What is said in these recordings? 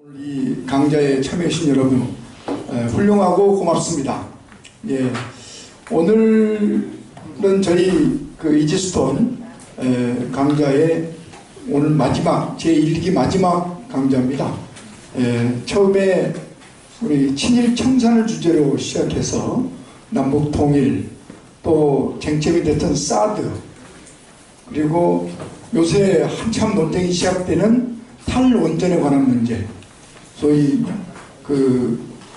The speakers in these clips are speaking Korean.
오늘 이 강좌에 참여해주신 여러분 훌륭하고 고맙습니다. 예, 오늘은 저희 이지스톤 강좌의 오늘 마지막 제1기 마지막 강좌입니다. 처음에 우리 친일 청산을 주제로 시작해서 남북통일, 또 쟁점이 됐던 사드, 그리고 요새 한참 논쟁이 시작되는 탈원전에 관한 문제, 소위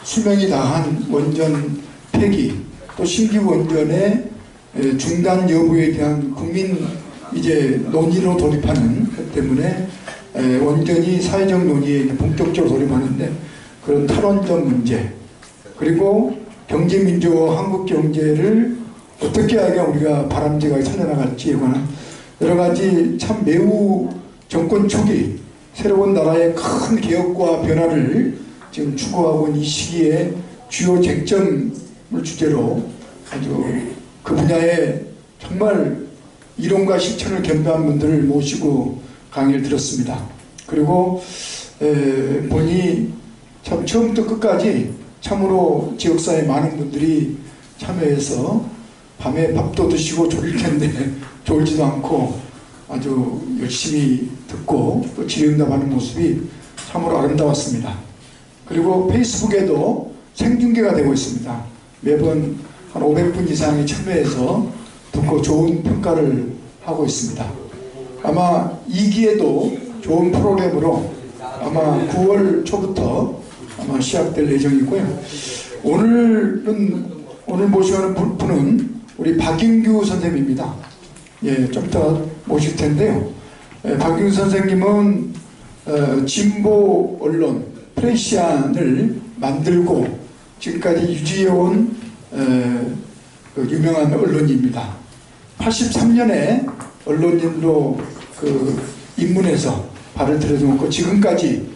수명이 다한 원전 폐기, 또 신규 원전의 중단 여부에 대한 국민 논의로 돌입하는 것 때문에 원전이 사회적 논의에 본격적으로 돌입하는데, 그런 탈원전 문제, 그리고 경제민주화 한국 경제를 어떻게 하면 우리가 바람직하게 살려나갈지에 관한 여러가지 참 매우 정권 초기 새로운 나라의 큰 개혁과 변화를 지금 추구하고 있는 이 시기에 주요 쟁점을 주제로 아주 그 분야에 정말 이론과 실천을 겸비한 분들을 모시고 강의를 들었습니다. 그리고 보니 참 처음부터 끝까지 참으로 지역사회 많은 분들이 참여해서 밤에 밥도 드시고 졸릴 텐데 졸지도 않고 아주 열심히 듣고 또 질의응답하는 모습이 참으로 아름다웠습니다. 그리고 페이스북에도 생중계가 되고 있습니다. 매번 한 500분 이상이 참여해서 듣고 좋은 평가를 하고 있습니다. 아마 2기에도 좋은 프로그램으로 아마 9월 초부터 아마 시작될 예정이고요. 오늘 모시는 분은 우리 박인규 선생님입니다. 예, 좀 이따 모실 텐데요. 박인규 선생님은 진보 언론 프레시안을 만들고 지금까지 유지해온 유명한 언론인입니다. 83년에 언론인으로 입문해서 발을 들여놓고 지금까지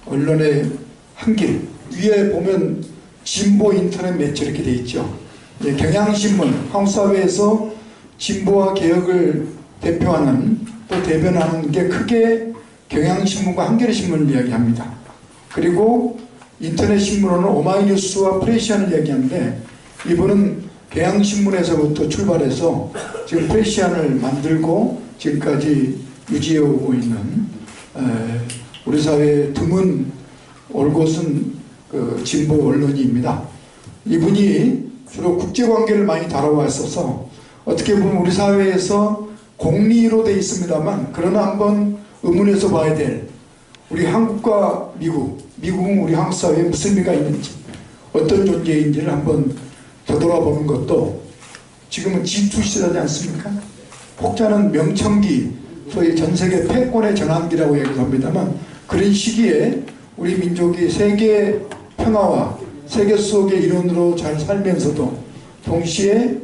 언론의 한길, 위에 보면 진보 인터넷 매체 이렇게 돼 있죠. 예, 경향신문, 한국사회에서 진보와 개혁을 대표하는 또 대변하는 게 크게 경향신문과 한겨레신문을 이야기합니다. 그리고 인터넷 신문으로는 오마이뉴스와 프레시안을 이야기하는데, 이분은 경향신문에서부터 출발해서 지금 프레시안을 만들고 지금까지 유지해오고 있는 우리 사회의 드문 올곧은 진보 언론인입니다. 이분이 주로 국제관계를 많이 다뤄왔어서 어떻게 보면 우리 사회에서 공리로 되어 있습니다만, 그러나 한번 의문해서 봐야 될 우리 한국과 미국은 우리 한국 사회에 무슨 의미가 있는지, 어떤 존재인지를 한번 되돌아보는 것도, 지금은 G2 시대지 않습니까? 혹자는 명청기, 소위 전세계 패권의 전환기라고 얘기합니다만, 그런 시기에 우리 민족이 세계 평화와 세계 속의 일원으로 잘 살면서도 동시에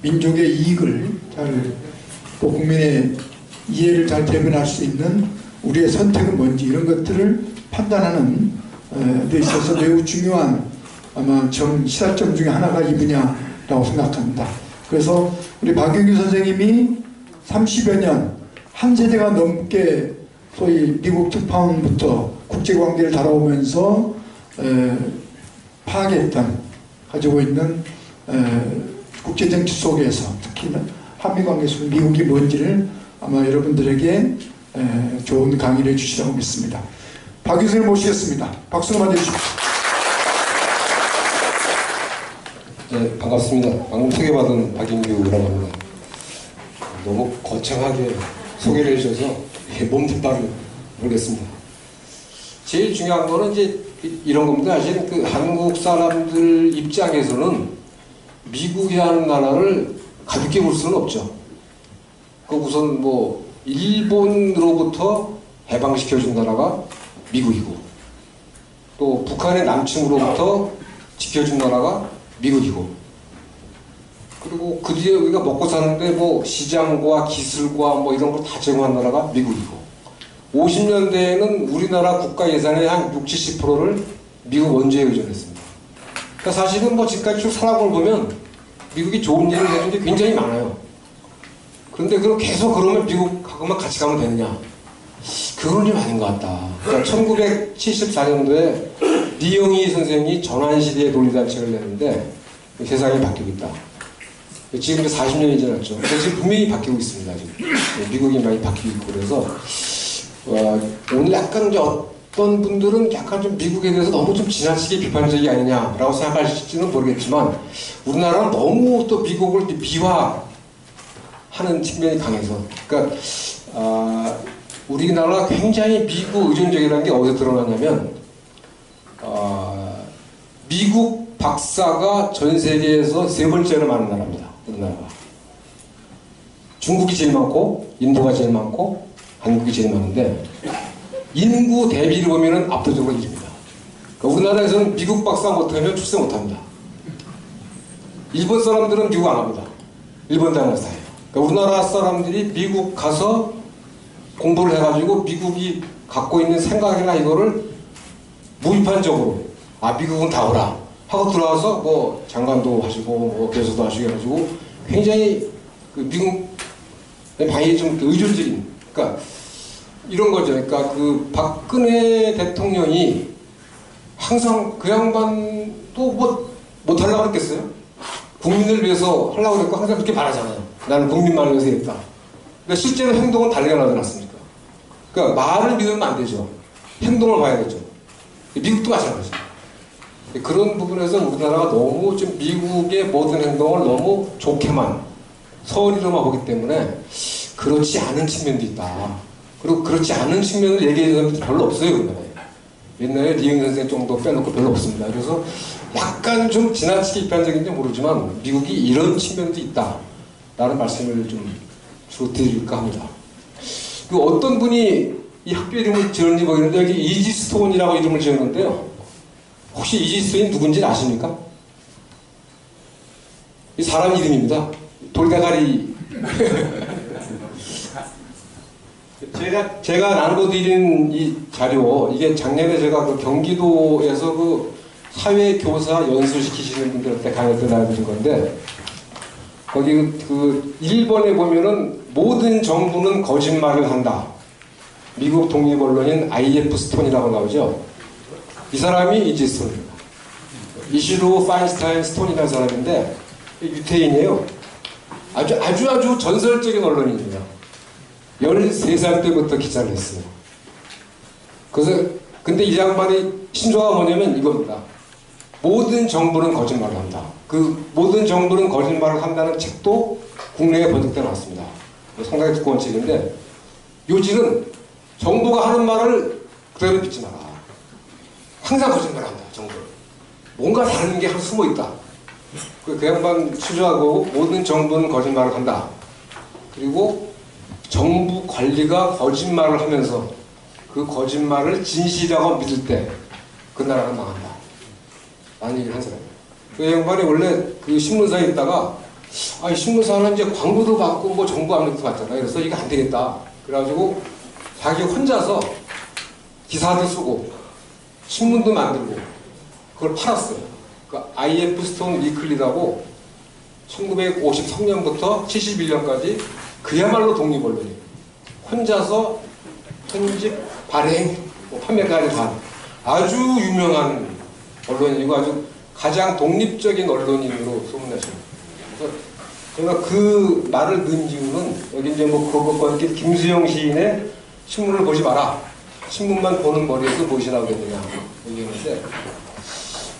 민족의 이익을 또 국민의 이해를 잘 대변할 수 있는 우리의 선택은 뭔지, 이런 것들을 판단하는 데 있어서 매우 중요한 아마 시사점 중에 하나가 이 분야라고 생각합니다. 그래서 우리 박인규 선생님이 30여 년, 한 세대가 넘게 소위 미국 특파원부터 국제관계를 다뤄오면서 파악했던, 가지고 있는 국제정치 속에서 특히 한미관계 속 미국이 뭔지를 아마 여러분들에게 좋은 강의를 해주시라고 믿습니다. 박 교수님 모시겠습니다. 박수로 맞아주십시오. 네, 반갑습니다. 방금 소개받은 박인규라고 합니다. 너무 거창하게 소개를 해주셔서 몸둘 바를 모르겠습니다. 제일 중요한 거는 이제 이런 겁니다. 사실 한국 사람들 입장에서는 미국이라는 나라를 가볍게 볼 수는 없죠. 우선 일본으로부터 해방시켜준 나라가 미국이고, 또 북한의 남침으로부터 지켜준 나라가 미국이고, 그리고 그 뒤에 우리가 먹고 사는데 시장과 기술과 이런 걸 다 제공한 나라가 미국이고, 50년대에는 우리나라 국가 예산의 한 60~70%를 미국 원조에 의존했습니다. 그러니까 사실은 지금까지 쭉 살아본 걸 보면 미국이 좋은 일을 해준 게 굉장히 많아요. 그런데 계속 그러면 미국하고만 같이 가면 되느냐? 그건 좀 아닌 것 같다. 그러니까 1974년도에 리영희 선생이 전환시대의 논리단책을 냈는데 세상이 바뀌고 있다. 지금 이제 40년이 지났죠. 근데 지금 분명히 바뀌고 있습니다. 지금. 미국이 많이 바뀌고 있고 그래서 오늘 약간 이제 어떤 분들은 약간 좀 미국에 대해서 너무 좀 지나치게 비판적이 아니냐라고 생각하실지는 모르겠지만 우리나라는 너무 또 미국을 비하하는 측면이 강해서 그러니까 우리나라가 굉장히 미국 의존적이라는 게 어디서 드러나냐면 미국 박사가 전 세계에서 세 번째로 많은 나라입니다. 우리나라가. 중국이 제일 많고 인도가 제일 많고 한국이 제일 많은데 인구 대비를 보면은 압도적으로 1위입니다. 그러니까 우리나라에서는 미국 박사 못하면 출세 못합니다. 일본 사람들은 미국 안 합니다. 일본 장사해요. 그러니까 우리나라 사람들이 미국 가서 공부를 해가지고 미국이 갖고 있는 생각이나 이거를 무비판적으로 미국은 다 오라 하고 들어와서 뭐 장관도 하시고 뭐 교수도 하시고 해가지고 굉장히 그 미국 방이 좀 의존적인 그러니까 이런 거죠. 그러니까 그 박근혜 대통령이 항상 그 양반도 뭐 못하려고 그랬겠어요? 국민을 위해서 하려고 그랬고 항상 그렇게 말하잖아요. 나는 국민만을 위해서 했다. 그러니까 실제로 행동은 달리가 나지 않습니까? 그러니까 말을 믿으면 안 되죠. 행동을 봐야겠죠. 미국도 마찬가지죠. 그런 부분에서 우리나라가 너무 좀 미국의 모든 행동을 너무 좋게만 서울이로만 보기 때문에 그렇지 않은 측면도 있다. 그리고 그렇지 않은 측면을 얘기해 주는 사람도 별로 없어요. 우리나라에. 옛날에 리영 선생 정도 빼놓고 별로 없습니다. 그래서 약간 좀 지나치게 비판적인지 모르지만 미국이 이런 측면도 있다. 라는 말씀을 좀 주로 드릴까 합니다. 그 어떤 분이 이 학교 이름을 지었는지 모르겠는데 여기 이지스톤이라고 이름을 지었는데요. 혹시 이지스톤이 누군지 아십니까? 이 사람 이름입니다. 돌대가리. 제가 나눠드린 이 자료, 이게 작년에 제가 그 경기도에서 그 사회교사 연수시키시는 분들한테 강의 때 나눠드린 건데, 거기 그 1번에 보면은 모든 정부는 거짓말을 한다. 미국 독립언론인 IF 스톤이라고 나오죠. 이 사람이 이지 스톤입니다. 이시로 파인스타인 스톤이라는 사람인데 유태인이에요. 아주 전설적인 언론인입니다. 13살 때부터 기자를 했어요. 그래서 근데 이 양반의 신조가 뭐냐면 이겁니다. 모든 정부는 거짓말을 한다. 그 모든 정부는 거짓말을 한다는 책도 국내에 번역돼 나왔습니다. 상당히 두꺼운 책인데 요지는 정부가 하는 말을 그대로 믿지 마라. 항상 거짓말을 한다. 정부는. 뭔가 다른 게 숨어 있다. 그 양반 추조하고 모든 정부는 거짓말을 한다. 그리고 정부 관리가 거짓말을 하면서 그 거짓말을 진실이라고 믿을 때 그 나라가 망한다. 라는 얘기를 한 사람이에요. 그 양반이 원래 그 신문사에 있다가 이 신문사는 이제 광고도 받고 뭐 정부 압력도 받잖아요. 그래서 이거 안 되겠다. 그래가지고 자기 혼자서 기사도 쓰고 신문도 만들고 그걸 팔았어요. 그 IF 스톤 위클리라고 1953년부터 71년까지 그야말로 독립언론이에요. 혼자서 편집, 발행, 판매까지 다 아주 유명한 언론이고 아주 가장 독립적인 언론인으로 소문나십니다. 그래서 제가 그 말을 넣은 이유는 여기 이제 뭐 그것과 함께 김수영 시인의 신문을 보지 마라. 신문만 보는 머리에서 무엇이라고 했느냐 얘기했는데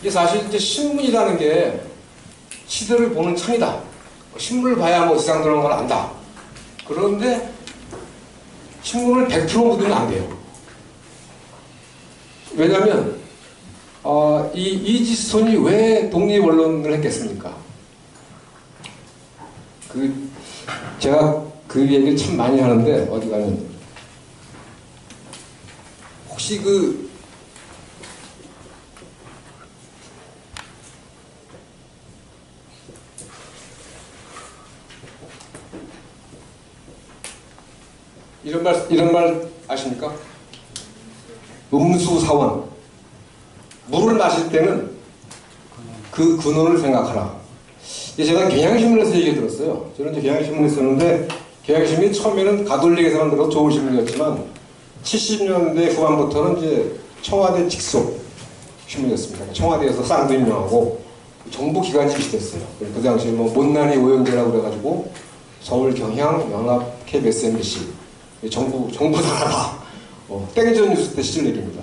이게 사실 이제 신문이라는 게 시대를 보는 창이다. 신문을 봐야 뭐 세상 돌아가는 걸 안다. 그런데 신문을 100% 묻으면 안 돼요. 왜냐하면 이 이지스톤이 왜 독립언론을 했겠습니까? 제가 그 얘기를 참 많이 하는데 어디 가는 혹시 이런 말 아십니까? 음수사원. 물을 마실 때는 그 근원을 생각하라. 제가 경향신문에서 얘기 들었어요. 저는 이제 경향신문에 썼는데 경향신문이 처음에는 가톨릭에서만 들어도 좋은 신문이었지만 70년대 후반부터는 이제 청와대 직속 신문이었습니다. 청와대에서 쌍둥이명하고 정부 기관지 비슷했어요. 그 당시에 뭐 못난이 오영재라고 그래가지고 서울 경향 연합 KBS MBC 정부 나라다. 땡전 뉴스 때 시절 얘기입니다.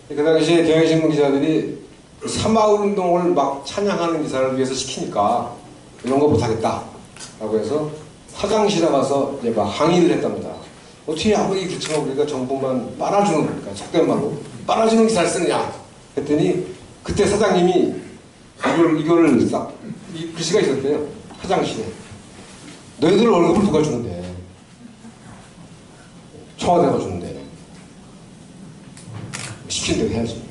그 당시에 경향신문 기자들이 사마운동을 막 찬양하는 기사를 위해서 시키니까 이런 거 못하겠다 라고 해서 사장실에 가서 이제 막 항의를 했답니다. 어떻게 아무리 그렇지만 우리가 정부만 빨아주는, 그러니까 속된 말로 빨아주는 기사를 쓰느냐 했더니 그때 사장님이 이거를 싹 이 글씨가 있었대요. 사장실에 너희들 월급을 누가 주는데, 청와대가 주는데 시킨 대로 해야지.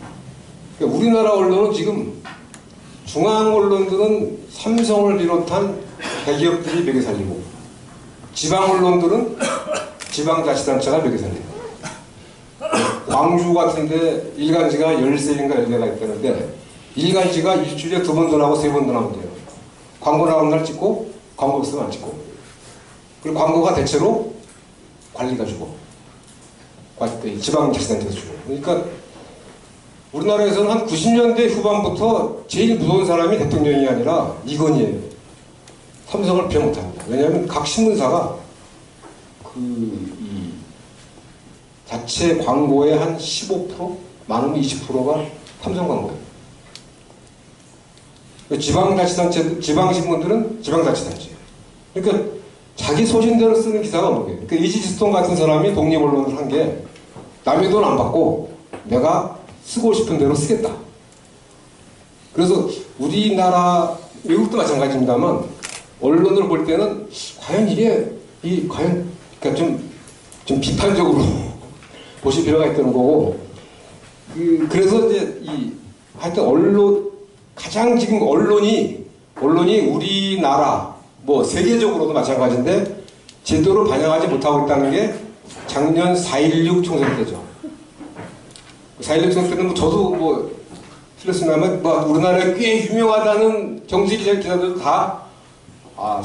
그러니까 우리나라 언론은 지금 중앙 언론들은 삼성을 비롯한 대기업들이 먹여 살리고 지방 언론들은 지방자치단체가 먹여 살리고, 광주 같은데 일간지가 13개인가 14개가 있다는데 일간지가 일주일에 2번도 나오고 3번도 나온대요. 광고 나오는 날 찍고 광고 없으면 안 찍고, 그리고 광고가 대체로 관리가 주고 지방자치단체에서 주고. 그러니까 우리나라에서는 한 90년대 후반부터 제일 무서운 사람이 대통령이 아니라 이건희예요. 삼성을 비하 못합니다. 왜냐하면 각 신문사가 이 자체 광고의 한 15%? 많으면 20%가 삼성 광고예요. 지방자치단체, 지방신문들은 지방자치단체예요. 그러니까 자기 소신대로 쓰는 기사가 없는 거예요. 그러니까 이지스톤 같은 사람이 독립언론을 한 게 남의 돈 안 받고 내가 쓰고 싶은 대로 쓰겠다. 그래서 우리나라, 외국도 마찬가지입니다만 언론을 볼 때는 과연 과연 그러니까 좀 비판적으로 보실 필요가 있다는 거고, 그래서 이제 하여튼 가장 지금 언론이 우리나라 뭐 세계적으로도 마찬가지인데 제대로 반영하지 못하고 있다는 게 작년 4.16 총선 때죠. 4.16 총선 때는 저도 틀렸습니다만 우리나라에 꽤 유명하다는 정치 기자들도 다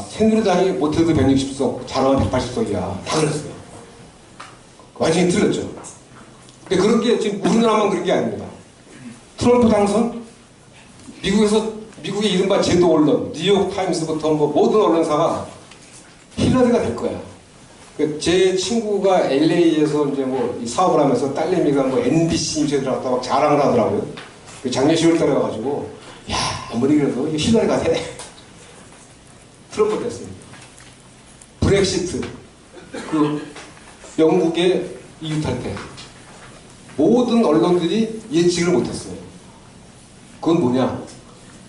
새누리당이 못해도 160석, 잘하면 180석이야. 다 그랬어요. 완전히 틀렸죠. 근데 그런 게 지금 우리나라만 그런 게 아닙니다. 트럼프 당선, 미국의 이른바 제도 언론, 뉴욕 타임스부터 모든 언론사가 힐러리가 될 거야. 제 친구가 LA에서 이제 이 사업을 하면서 딸내미가 NBC 뉴스에 들어갔다 막 자랑을 하더라고요. 작년 10월 달에 와가지고, 야, 아무리 그래도 힐러리가 돼. 트럼프 됐습니다. 브렉시트, 영국의 EU 탈퇴. 모든 언론들이 예측을 못했어요. 그건 뭐냐?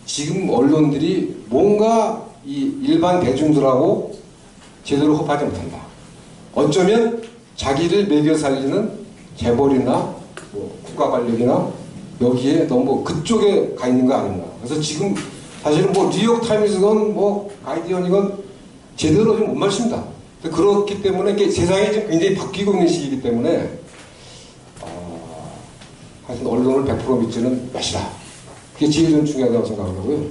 지금 언론들이 뭔가 이 일반 대중들하고 제대로 호흡하지 못한다. 어쩌면 자기를 매겨 살리는 재벌이나 국가 관력이나 여기에 너무 그쪽에 가 있는 거 아닌가. 그래서 지금 사실은 뉴욕 타임스건 가이디언이건 제대로 좀 못 맞춥니다. 그렇기 때문에 이게 세상이 지금 굉장히 바뀌고 있는 시기이기 때문에 하여튼 언론을 100% 믿지는 마시라. 그게 제일 좀 중요하다고 생각을 하고요.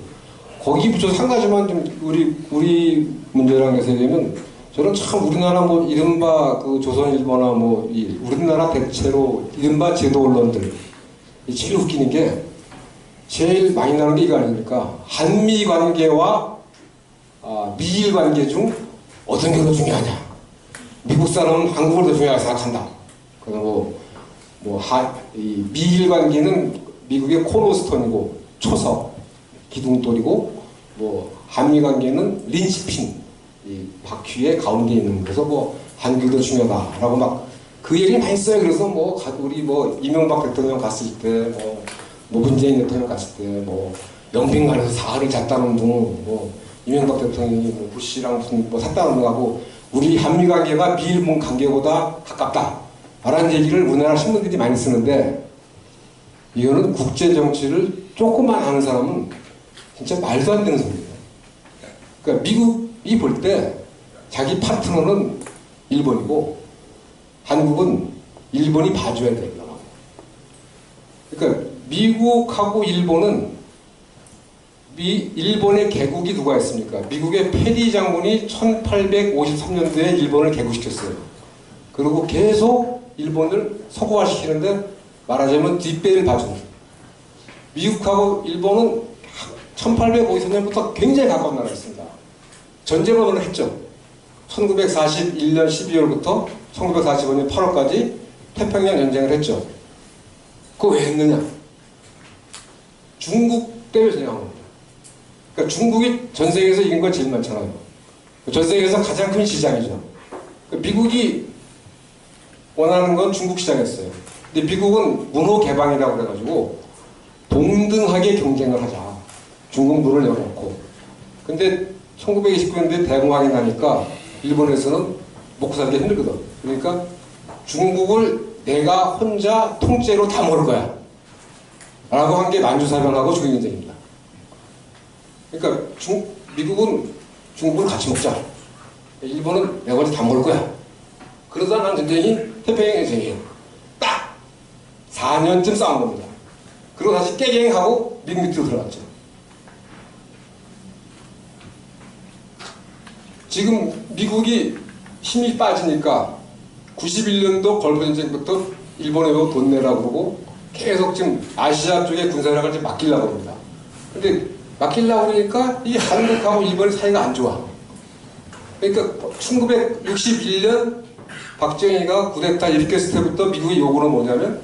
거기 붙여서 한 가지만 좀 우리 문제랑 해서 얘기하면, 저는 참 우리나라 이른바 조선일보나 우리나라 대체로 이른바 제도 언론들 제일 웃기는 게, 제일 많이 나오는 게 이거 아닙니까? 한미 관계와 미일 관계 중 어떤 게 더 중요하냐? 미국 사람은 한국을 더 중요하게 생각한다. 그래서 이 미일 관계는 미국의 코너스톤이고 초석, 기둥돌이고, 한미 관계는 린치핀, 이 바퀴의 가운데 있는, 그래서 한국이 더 중요하다라고 그 얘기를 많이 써요. 그래서 우리 이명박 대통령 갔을 때, 문재인 대통령 갔을 때, 영빈관에서 사흘을 잤다는 둥, 이명박 대통령이 부시랑 무슨 샀다는 둥하고, 우리 한미 관계가 미일본 관계보다 가깝다. 라는 얘기를 우리나라 신문들이 많이 쓰는데, 이거는 국제 정치를 조금만 아는 사람은 진짜 말도 안 되는 소리예요. 그러니까 미국이 볼 때 자기 파트너는 일본이고 한국은 일본이 봐줘야 된다. 그러니까 미국하고 일본은 일본의 개국이 누가 했습니까? 미국의 페리 장군이 1853년도에 일본을 개국시켰어요. 그리고 계속 일본을 서구화시키는데 말하자면 뒷배를 봐준. 미국하고 일본은 1853년부터 굉장히 가까운 나라였습니다. 전쟁을 오늘 했죠. 1941년 12월부터 1945년 8월까지 태평양 전쟁을 했죠. 그거 왜 했느냐? 중국 때문에 전쟁한 겁니다. 그러니까 중국이 전 세계에서 이긴 건 제일 많잖아요. 전 세계에서 가장 큰 시장이죠. 그러니까 미국이 원하는 건 중국 시장이었어요. 근데 미국은 문호 개방이라고 그래가지고 동등하게 경쟁을 하자. 중국 문을 열어놓고. 근데 1929년도에 대공황이 나니까 일본에서는 먹고 살기 힘들거든. 그러니까 중국을 내가 혼자 통째로 다 먹을 거야. 라고 한 게 만주사변하고 중일전쟁입니다. 그러니까 미국은 중국을 같이 먹자. 일본은 내가 혼자 다 먹을 거야. 그러다 난 전쟁이 태평양 전쟁이에요. 딱 4년쯤 싸운 겁니다. 그리고 다시 깨갱하고 미국 밑으로 들어갔죠. 지금 미국이 힘이 빠지니까 91년도 걸프전쟁부터 일본에 돈 내라고 그러고 계속 지금 아시아 쪽에 군사력을 지금 맡기려고 합니다. 근데 맡기려고 그러니까 이 한국하고 일본의 사이가 안 좋아. 그러니까 1961년 박정희가 쿠데타 일으켰을 때부터 미국의 요구는 뭐냐면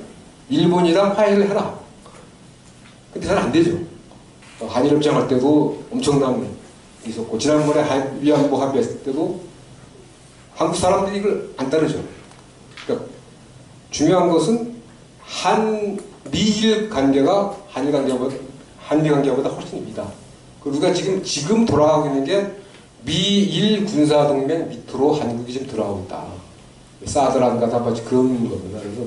일본이랑 화해를 해라. 근데 잘 안 되죠. 한일협정 할 때도 엄청난 있었고 지난번에 위안부 합의했을 때도 한국 사람들이 이걸 안 따르죠. 그러니까 중요한 것은 한미일 관계가 한미 관계보다 훨씬 니다. 우리가 지금 돌아가고 있는 게 미일 군사동맹 밑으로 한국이 지금 들어가고 있다. 사드라든가 다 마치 그런 겁니다. 그래서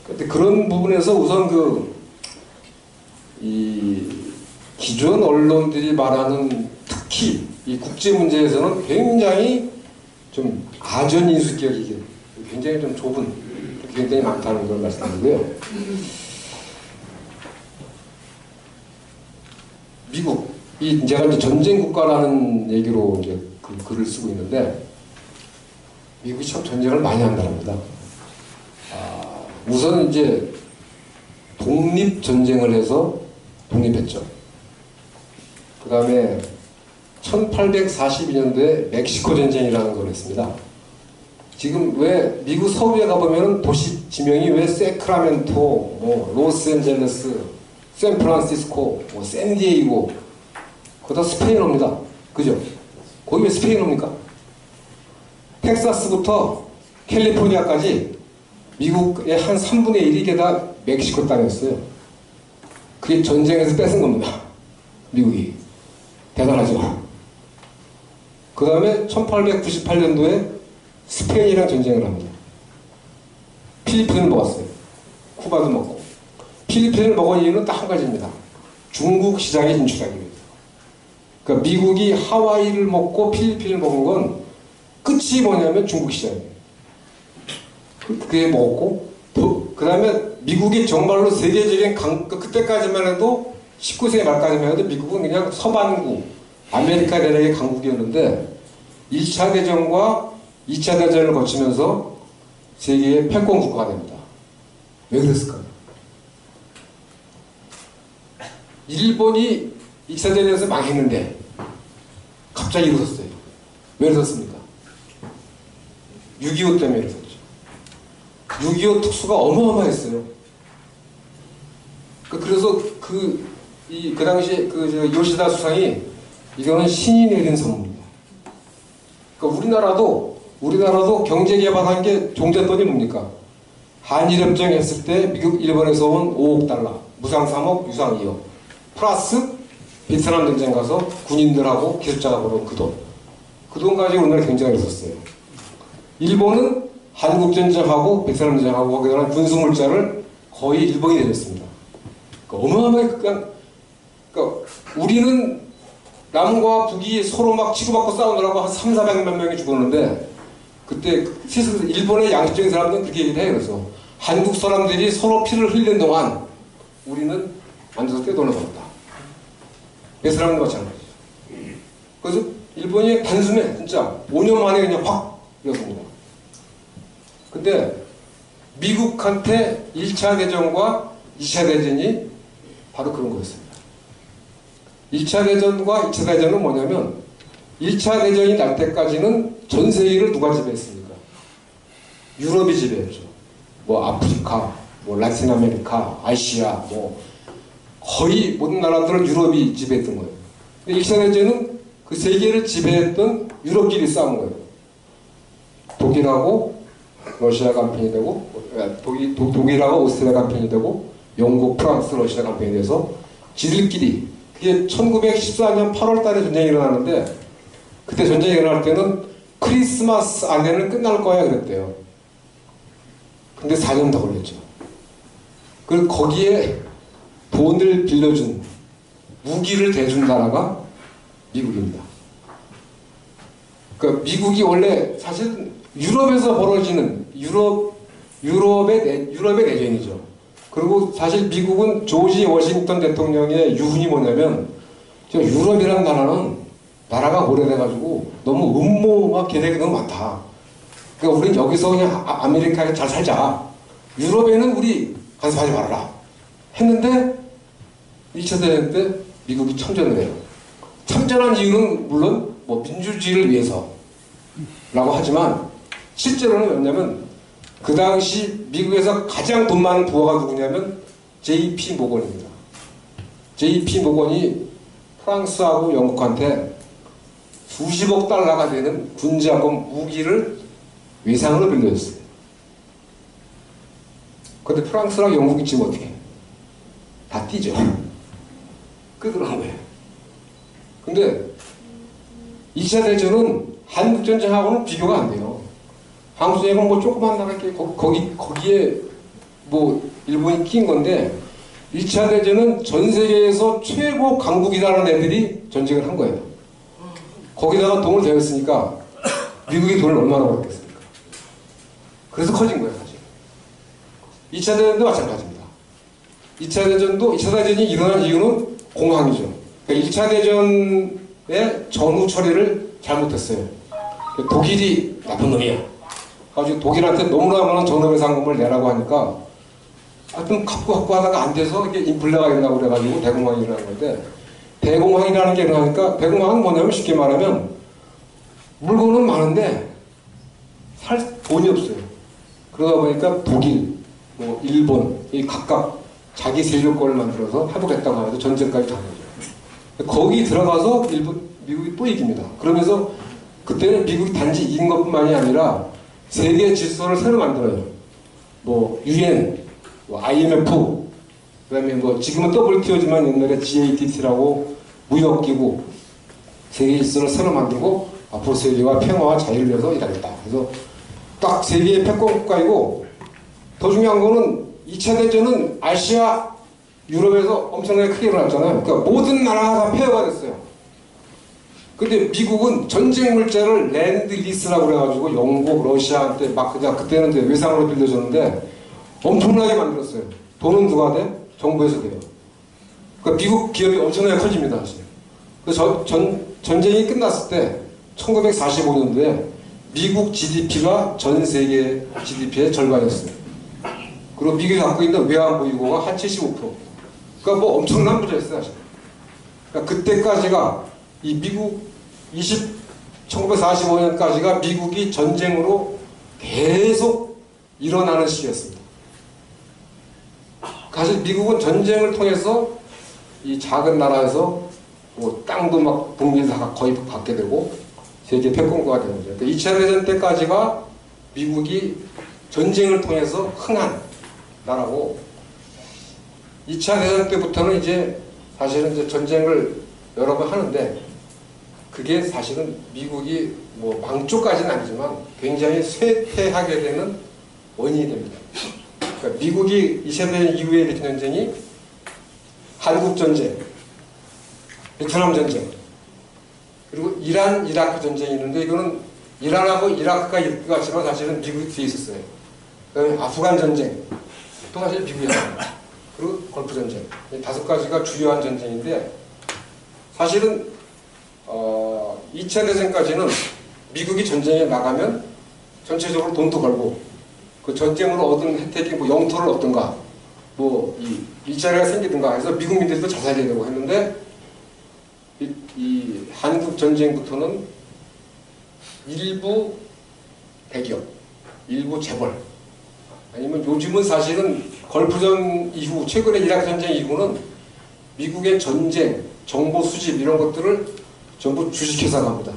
근데 그런 부분에서 우선 이 기존 언론들이 말하는 특히 이 국제 문제에서는 굉장히 좀 아전인수격이게 굉장히 좀 좁은 굉장히 많다는 걸 말씀드리고요. 미국 제가 이제 전쟁 국가라는 얘기로 이제 그 글을 쓰고 있는데 미국이 참 전쟁을 많이 한다랍니다. 우선 이제 독립 전쟁을 해서 독립했죠. 그 다음에 1842년도에 멕시코 전쟁이라는 걸 했습니다. 지금 왜 미국 서부에 가보면 도시 지명이 왜 세크라멘토, 뭐 로스앤젤레스, 샌프란시스코, 뭐 샌디에이고 그거 다 스페인어입니다. 그죠? 거기 왜 스페인어입니까? 텍사스부터 캘리포니아까지 미국의 한 3분의 1이 이게 다 멕시코 땅이었어요. 그게 전쟁에서 뺏은 겁니다. 미국이. 대단하죠. 그 다음에 1898년도에 스페인이랑 전쟁을 합니다. 필리핀을 먹었어요. 쿠바도 먹고. 필리핀을 먹은 이유는 딱 한 가지입니다. 중국 시장에 진출하기 위해서. 그러니까 미국이 하와이를 먹고 필리핀을 먹은 건 끝이 뭐냐면 중국 시장이에요. 그게 먹었고, 그 다음에 미국이 정말로 세계적인 그때까지만 해도 19세기 말까지만 해도 미국은 그냥 서반구, 아메리카 대륙의 강국이었는데 1차 대전과 2차 대전을 거치면서 세계의 패권 국가가 됩니다. 왜 그랬을까요? 일본이 2차 대전에서 망했는데 갑자기 일어섰어요. 왜 일어섰습니까? 6.25 때문에 일어섰죠. 6.25 특수가 어마어마했어요. 그래서 그 당시에 요시다 수상이 이거는 신이 내린 선물입니다. 그러니까 우리나라도 경제 개발한 게 종잣돈이 뭡니까? 한일협정 했을 때 미국, 일본에서 온 5억 달러, 무상 3억, 유상 2억, 플러스 베트남 전쟁 가서 군인들하고 기술자가 벌은 그 돈. 그 돈 가지고 우리나라 경제가 있었어요. 일본은 한국전쟁하고 베트남 전쟁하고 거기에 대한 군수물자를 거의 일본이 내렸습니다. 그러니까 어마어마하게 그러니까 우리는 남과 북이 서로 막 치고받고 싸우느라고 한 300~400만 명이 죽었는데 그때 일본의 양심적인 사람들은 그렇게 얘기를 해요. 그래서 한국 사람들이 서로 피를 흘린 동안 우리는 앉아서 떼돈을 벌었다. 베트남도 마찬가지죠. 그래서 일본이 단숨에 진짜 5년 만에 그냥 확 이었습니다. 근데 미국한테 1차 대전과 2차 대전이 바로 그런 거였습니다. 1차 대전과 2차 대전은 뭐냐면 1차 대전이 날 때까지는 전 세계를 누가 지배했습니까? 유럽이 지배했죠. 뭐 아프리카, 뭐 라틴 아메리카, 아시아, 뭐 거의 모든 나라들을 유럽이 지배했던 거예요. 근데 1차 대전은 그 세계를 지배했던 유럽끼리 싸운 거예요. 독일하고 러시아가 한 편이 되고, 독일하고 오스트리아가 한 편이 되고, 영국, 프랑스, 러시아가 한 편이 돼서 지들끼리, 그게 1914년 8월 달에 전쟁이 일어나는데, 그때 전쟁이 일어날 때는 크리스마스 안에는 끝날 거야 그랬대요. 근데 4년 더 걸렸죠. 그리고 거기에 돈을 빌려준, 무기를 대준 나라가 미국입니다. 그러니까 미국이 원래 사실 유럽에서 벌어지는 유럽의 내전이죠. 그리고 사실 미국은 조지 워싱턴 대통령의 유훈이 뭐냐면 유럽이라는 나라가 오래돼가지고 너무 음모와 계획이 너무 많다. 그러니까 우린 여기서 그냥 아메리카에 잘 살자. 유럽에는 우리 간섭하지 말아라. 했는데 1차 대전 때 미국이 참전을 해요. 참전한 이유는 물론 뭐 민주주의를 위해서라고 하지만 실제로는 뭐냐면 그 당시 미국에서 가장 돈 많은 부하가 누구냐면 JP 모건입니다. JP 모건이 프랑스하고 영국한테 수십억 달러가 되는 군자금 무기를 외상으로 빌려줬어요. 그런데 프랑스랑 영국이 지금 어떻게 해? 다 뛰죠. 끄들어간 거예요. 근데 2차 대전은 한국전쟁하고는 비교가 안 돼요. 한국전쟁은 뭐 조그만 나라 이렇게 거기에 뭐 일본이 낀 건데 1차 대전은 전 세계에서 최고 강국이라는 애들이 전쟁을 한 거예요. 거기다가 돈을 대었으니까 미국이 돈을 얼마나 벌었겠습니까? 그래서 커진 거예요, 사실. 2차 대전도 마찬가지입니다. 2차 대전이 일어난 이유는 공황이죠. 그러니까 1차 대전의 전후 처리를 잘못했어요. 독일이 나쁜 놈이야. 가지고 독일한테 너무나 많은 전후배 상금을 내라고 하니까 하여튼 갖고 하다가 안 돼서 이게 인플레가 일어나고 그래가지고 대공황이 일어난 건데 대공황이라는 게 일어나니까 대공황은 뭐냐면 쉽게 말하면 물건은 많은데 살 돈이 없어요. 그러다 보니까 독일, 뭐 일본 이 각각 자기 세력권을 만들어서 회복했다고 해서 전쟁까지 간 거죠. 거기 들어가서 미국이 또 이깁니다. 그러면서 그때는 미국이 단지 이긴 것뿐만이 아니라 세계 질서를 새로 만들어요. 뭐 UN, 뭐 IMF, 그다음에 뭐 지금은 WTO지만 옛날에 GATT라고 무역기구 세계 질서를 새로 만들고 앞으로 세계와 평화와 자유를 위해서 일하겠다. 그래서 딱 세계의 패권 국가이고 더 중요한 거는 2차 대전은 아시아, 유럽에서 엄청나게 크게 일어났잖아요. 그러니까 모든 나라가 다 폐허가 됐어요. 근데 미국은 전쟁 물자를 랜드 리스라고 그래가지고 영국, 러시아한테 막 그냥 그때는 이제 외상으로 빌려줬는데 엄청나게 만들었어요. 돈은 누가 돼? 정부에서 돼요. 그러니까 미국 기업이 엄청나게 커집니다, 사실. 그래서 전쟁이 끝났을 때 1945년도에 미국 GDP가 전 세계 GDP의 절반이었어요. 그리고 미국이 갖고 있는 외환보유고가 한 75%. 그러니까 뭐 엄청난 부자였어요, 사실. 그러니까 그때까지가 이 미국 1945년까지가 미국이 전쟁으로 계속 일어나는 시기였습니다. 사실 미국은 전쟁을 통해서 이 작은 나라에서 뭐 땅도 막 북미를 다 거의 갖게 되고 세계 패권국가가 되는 거죠. 그러니까 2차 대전 때까지가 미국이 전쟁을 통해서 흥한 나라고 2차 대전 때부터는 이제 사실은 이제 전쟁을 여러 번 하는데 그게 사실은 미국이 뭐 망조까지는 아니지만 굉장히 쇠퇴하게 되는 원인이 됩니다. 그러니까 미국이 2차 대전 이후에 일으킨 전쟁이 한국전쟁, 베트남 전쟁, 그리고 이란, 이라크 전쟁이 있는데 이거는 이란하고 이라크가 이끌 것 같지만 사실은 미국이 뒤에 있었어요. 그다음에 아프간 전쟁, 또 사실 미국이었습니다. 그리고 걸프 전쟁. 이 5가지가 주요한 전쟁인데 사실은 2차 대전까지는 미국이 전쟁에 나가면 전체적으로 돈도 벌고 그 전쟁으로 얻은 혜택이 뭐 영토를 얻든가 뭐 이 일자리가 생기든가 해서 미국민들도 잘 살게 되고 했는데 이 한국 전쟁부터는 일부 대기업, 일부 재벌 아니면 요즘은 사실은 걸프전 이후 최근의 이라크 전쟁 이후는 미국의 전쟁, 정보 수집 이런 것들을 전부 주식회사가 합니다.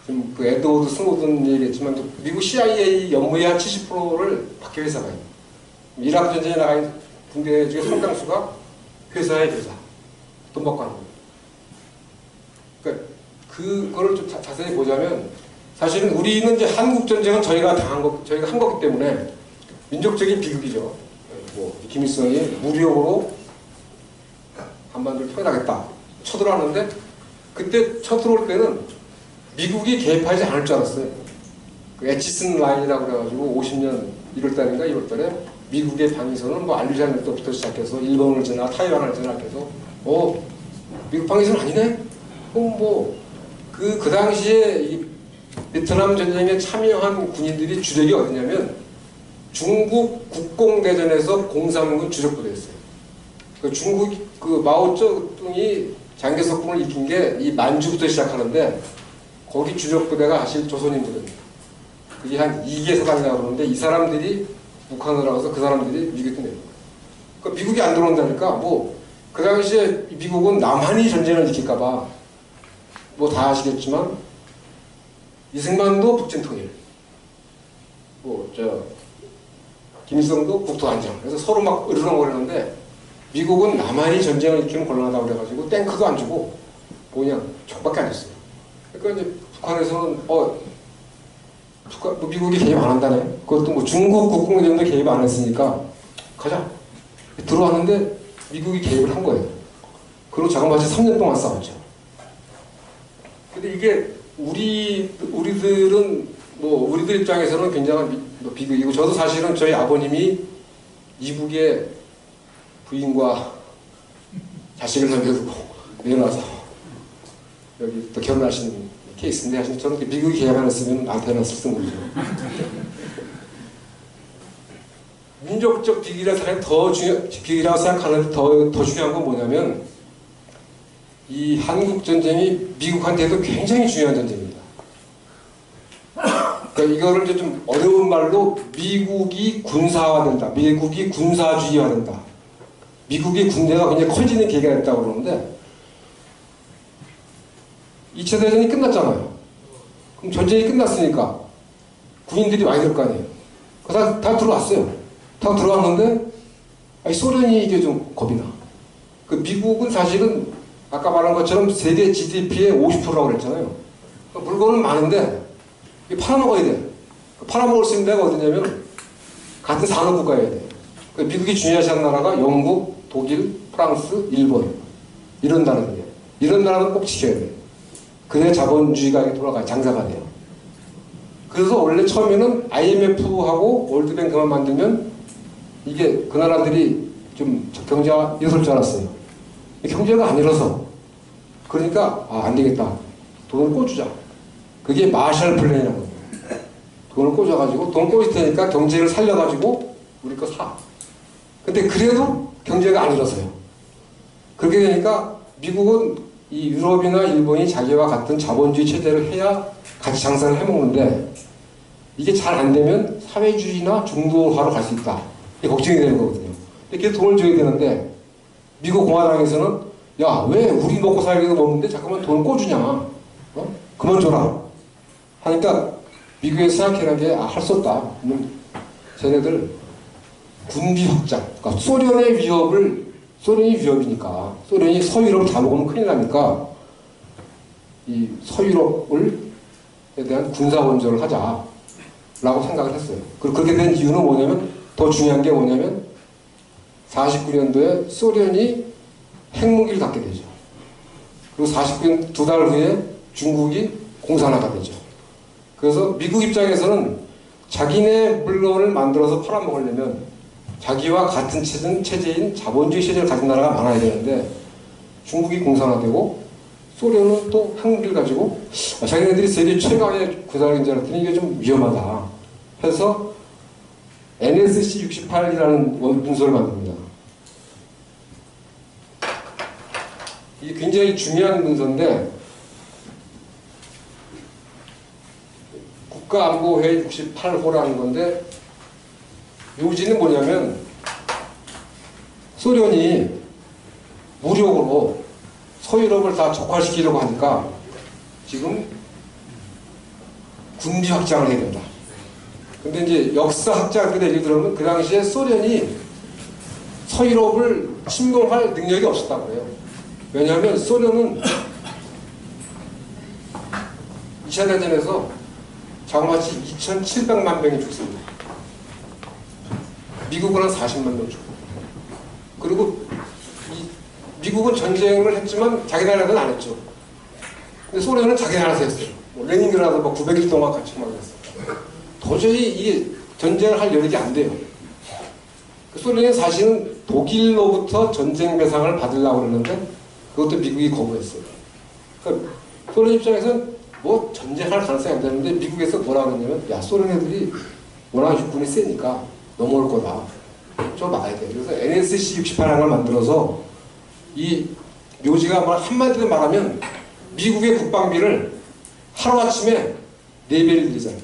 지금 그 에드워드 스노든 얘기했지만 미국 CIA 연무의 한 70%를 박해 회사가 해요. 이라크 전쟁에 나가 있는 군대 중에 상당수가 회사의 회사. 돈 받고 하는 거예요. 그러니까 그거를 좀 자세히 보자면 사실은 우리는 이제 한국 전쟁은 저희가 한 거기 때문에 민족적인 비극이죠. 뭐 김일성이 무력으로 한반도를 표현하겠다 쳐들어왔는데 그때 쳐들어올 때는 미국이 개입하지 않을 줄 알았어요. 그 에치슨 라인이라고 그래가지고 50년 1월달인가 2월달에 미국의 방위선은 뭐 알리자는 때부터 시작해서 일본을 지나 타이완을 지나 해서 미국 방위선 아니네? 그럼 그 당시에 이 베트남 전쟁에 참여한 군인들이 주력이 어디냐면 중국 국공대전에서 공산군 주력부대였어요. 그 중국 그 마오쩌둥이 장개석군을 이긴 게 이 만주부터 시작하는데 거기 주력부대가 사실 조선인들입니다. 그게 한 2개 사단이라고 그러는데 이 사람들이 북한으로 와서 그 사람들이 미국에 내는 거예요. 그러니까 미국이 안 들어온다니까 그 당시에 미국은 남한이 전쟁을 일으킬까봐 다 아시겠지만 이승만도 북진통일 김일성도 국토안정 그래서 서로 막 으르렁거리는데 미국은 남한이 전쟁을 일으키면 곤란하다고 그래가지고 탱크도 안 주고 그냥 총밖에 안 줬어요. 그러니까 이제 북한에서는 미국이 개입 안 한다네. 그것도 중국 국공대전도 개입 안 했으니까 가자. 들어왔는데 미국이 개입을 한 거예요. 그리고 자그마치 3년 동안 싸웠죠. 근데 이게 우리들은 우리들 입장에서는 굉장한 비극이고 저도 사실은 저희 아버님이 이북에 부인과 자식을 남겨두고 내려와서 여기 또 결혼하신 케이스인데 사실 저는 미국이 개입 안 했으면 안 태어났을 거죠. 민족적 비극이라고 생각하는데 더 중요한 건 뭐냐면 이 한국 전쟁이 미국한테도 굉장히 중요한 전쟁입니다. 그러니까 이거를 이제 좀 어려운 말로 미국이 군사화된다, 미국이 군사주의화된다, 미국의 군대가 굉장히 커지는 계기가 됐다고 그러는데 2차 대전이 끝났잖아요. 그럼 전쟁이 끝났으니까 군인들이 와야 될 거 아니에요. 다 들어왔어요. 다 들어왔는데 소련이 이게 좀 겁이 나. 그 미국은 사실은 아까 말한 것처럼 세계 GDP의 50%라고 그랬잖아요. 물건은 많은데 팔아먹어야 돼. 팔아먹을 수 있는 데가 어디냐면 같은 산업국가여야 돼. 미국이 중요시하는 나라가 영국, 독일, 프랑스, 일본 이런 나라들이에요. 이런 나라는 꼭 지켜야 돼. 그래야 자본주의가 돌아가요. 장사가 돼요. 그래서 원래 처음에는 IMF하고 월드뱅크만 만들면 이게 그 나라들이 좀 경제가 일어설 줄 알았어요. 경제가 안 일어서. 그러니까 안 되겠다. 돈을 꿔주자. 그게 마셜 플랜이라는 거예요. 돈을 꿔줘가지고 돈 꿔줄 테니까 경제를 살려가지고 우리 거 사. 근데 그래도 경제가 안 일어서요. 그렇게 되니까 미국은 이 유럽이나 일본이 자기와 같은 자본주의 체제를 해야 같이 장사를 해먹는데 이게 잘 안 되면 사회주의나 중도화로 갈 수 있다. 이게 걱정이 되는 거거든요. 이렇게 돈을 줘야 되는데 미국 공화당에서는 야, 왜 우리 먹고 살기도 먹는데 잠깐만 돈을 꿔주냐. 그만 줘라. 하니까 미국에서 생각해낸 게 할 수 없다. 쟤네들 군비 확장. 그러니까 소련의 위협을 소련이 위협이니까 소련이 서유럽을 다 먹으면 큰일 나니까 이 서유럽에 대한 군사 원조를 하자라고 생각을 했어요. 그렇게 된 이유는 뭐냐면 더 중요한 게 뭐냐면 49년도에 소련이 핵무기를 갖게 되죠. 그리고 49년 2달 후에 중국이 공산화가 되죠. 그래서 미국 입장에서는 자기네 물건을 만들어서 팔아먹으려면 자기와 같은 체제인 자본주의 체제를 가진 나라가 많아야 되는데 중국이 공산화되고 소련은 또 핵무기를 가지고 자기네들이 세계 최강의 군사력인 줄 알았더니 이게 좀 위험하다 해서 NSC-68이라는 문서를 만듭니다. 이게 굉장히 중요한 문서인데 국가안보회의 68호라는 건데 요지는 뭐냐면 소련이 무력으로 서유럽을 다 적화시키려고 하니까 지금 군비 확장을 해야 된다. 근데 이제 역사학자들의 얘기 들으면 그 당시에 소련이 서유럽을 침공할 능력이 없었다고 해요. 왜냐하면 소련은 2차 대전에서 자그마치 2,700만 명이 죽습니다. 미국은 한 40만 명 죽고. 그리고 미국은 전쟁을 했지만 자기 나라는 안 했죠. 근데 소련은 자기 나라에서 했어요. 뭐 레닌그라드 900일 동안 같이 막 했어요. 도저히 이게 전쟁을 할 여력이 안 돼요. 소련이 사실은 독일로부터 전쟁 배상을 받으려고 그러는데 그것도 미국이 거부했어요. 그러니까 소련 입장에서는 뭐 전쟁할 가능성이 안 되는데 미국에서 뭐라 그러냐면 야 소련 애들이 워낙 육군이 세니까 넘어올 거다. 좀 막아야 돼. 그래서 NSC-68이라는 걸 만들어서 이 묘지가 뭐 한마디로 말하면 미국의 국방비를 하루아침에 4배를 들이잖아요.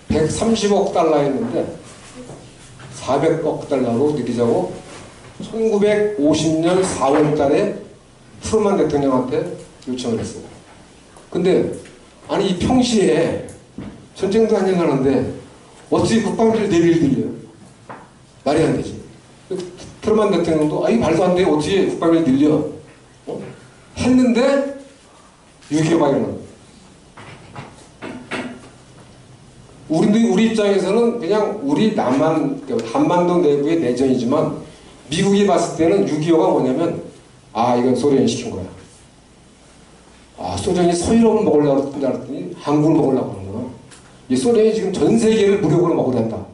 130억 달러였는데 400억 달러로 늘리자고 1950년 4월 달에 트루만 대통령한테 요청을 했어요. 근데 아니 이 평시에 전쟁도 안 일어나는데 어떻게 국방비를 4배를 들려요? 말이 안 되지. 트루만 대통령도 이 말도 안 돼. 어떻게 국방비를 늘려? 했는데 6.25가 일어납니다. 우리 입장에서는 그냥 우리 남한, 한반도 내부의 내전이지만 미국이 봤을 때는 6.25가 뭐냐면 이건 소련이 시킨 거야. 소련이 서유럽을 먹으려고 했더니 한국을 먹으려고 하는구나. 이 소련이 지금 전 세계를 무력으로 먹으려 한다.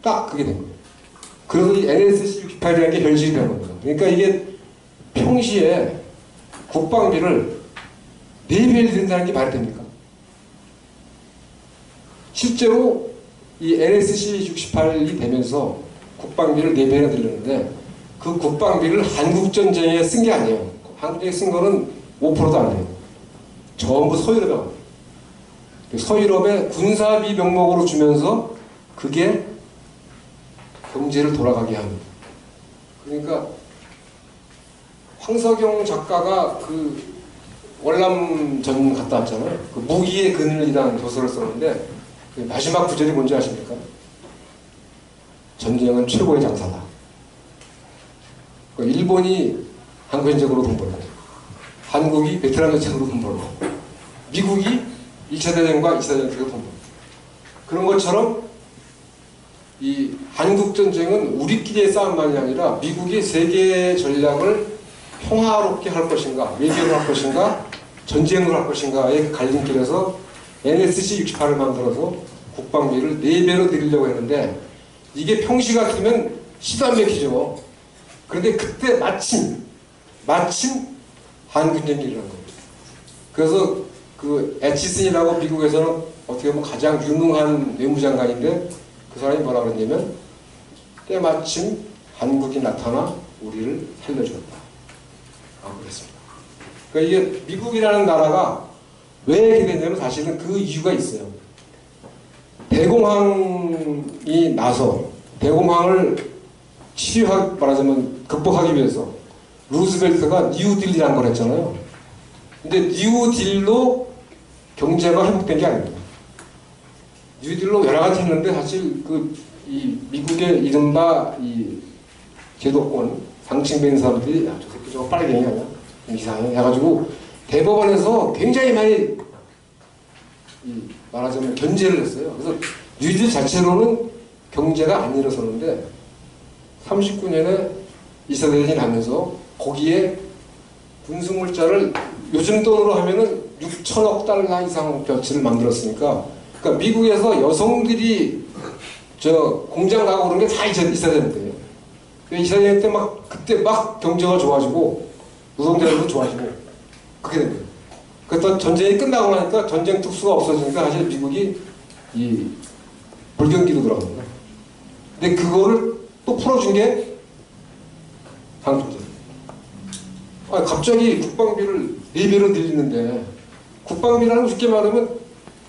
딱 그게 된 거예요. 그래서 이 NSC-68이라는 게 현실이 된 겁니다. 그러니까 이게 평시에 국방비를 4배를 든다는 게 말이 됩니까? 실제로 이 NSC-68이 되면서 국방비를 4배나 들렸는데 그 국방비를 한국전쟁에 쓴 게 아니에요. 한국전쟁에 쓴 거는 5%도 안 돼요. 전부 서유럽에 갑니다. 서유럽의 군사비 명목으로 주면서 그게 경제를 돌아가게 합니다. 그러니까 황석영 작가가 그 월남전 갔다 왔잖아요. 그 무기의 그늘이라는 소설을 썼는데 그 마지막 구절이 뭔지 아십니까? 전쟁은 최고의 장사다. 그러니까 일본이 한국 전쟁으로 돈 벌고 한국이 베트남 전쟁으로 돈 벌고 미국이 1차 대전과 2차 대전으로 돈 벌고 그런 것처럼 이 한국 전쟁은 우리끼리의 싸움만이 아니라 미국이 세계 전략을 평화롭게 할 것인가, 외교를 할 것인가, 전쟁을 할 것인가의 갈림길에서 NSC-68을 만들어서 국방비를 4배로 드리려고 했는데 이게 평시 같으면 시도 안 맥히죠. 그런데 그때 마침 한국전쟁이 일어난 겁니다. 그래서 그 애치슨이라고 미국에서는 어떻게 보면 가장 유능한 외무장관인데 그 사람이 뭐라 그랬냐면 때마침 한국이 나타나 우리를 살려주었다. 그랬습니다. 그러니까 이게 미국이라는 나라가 왜 이렇게 됐냐면 사실은 그 이유가 있어요. 대공황이 나서 대공황을 말하자면 극복하기 위해서 루즈벨트가 뉴딜이라는 걸 했잖아요. 근데 뉴딜로 경제가 회복된 게 아닙니다. 뉴딜로 여러 가지 했는데 사실 이 미국의 이른바 이 제도권 상층된 사람들이 저 새끼 저거 빨갱이 아니야? 이상해 해가지고 대법원에서 굉장히 많이 말하자면 견제를 했어요. 그래서 뉴딜 자체로는 경제가 안 일어섰는데 39년에 2차 대전이 나면서 거기에 군수물자를 요즘 돈으로 하면은 6천억 달러 이상 벼치를 만들었으니까 그러니까 미국에서 여성들이 공장 가고 그런 게 다 2차 대전 때예요. 2차 대전 때 그때 막 경제가 좋아지고 노동자들도 좋아지고 그렇게 된 거예요. 그래서 전쟁이 끝나고 나니까 전쟁 특수가 없어지니까 사실 미국이 이 불경기로 들어갑니다. 근데 그거를 또 풀어준 게 한국전. 갑자기 국방비를 4배로 늘리는데, 국방비라는 거 쉽게 말하면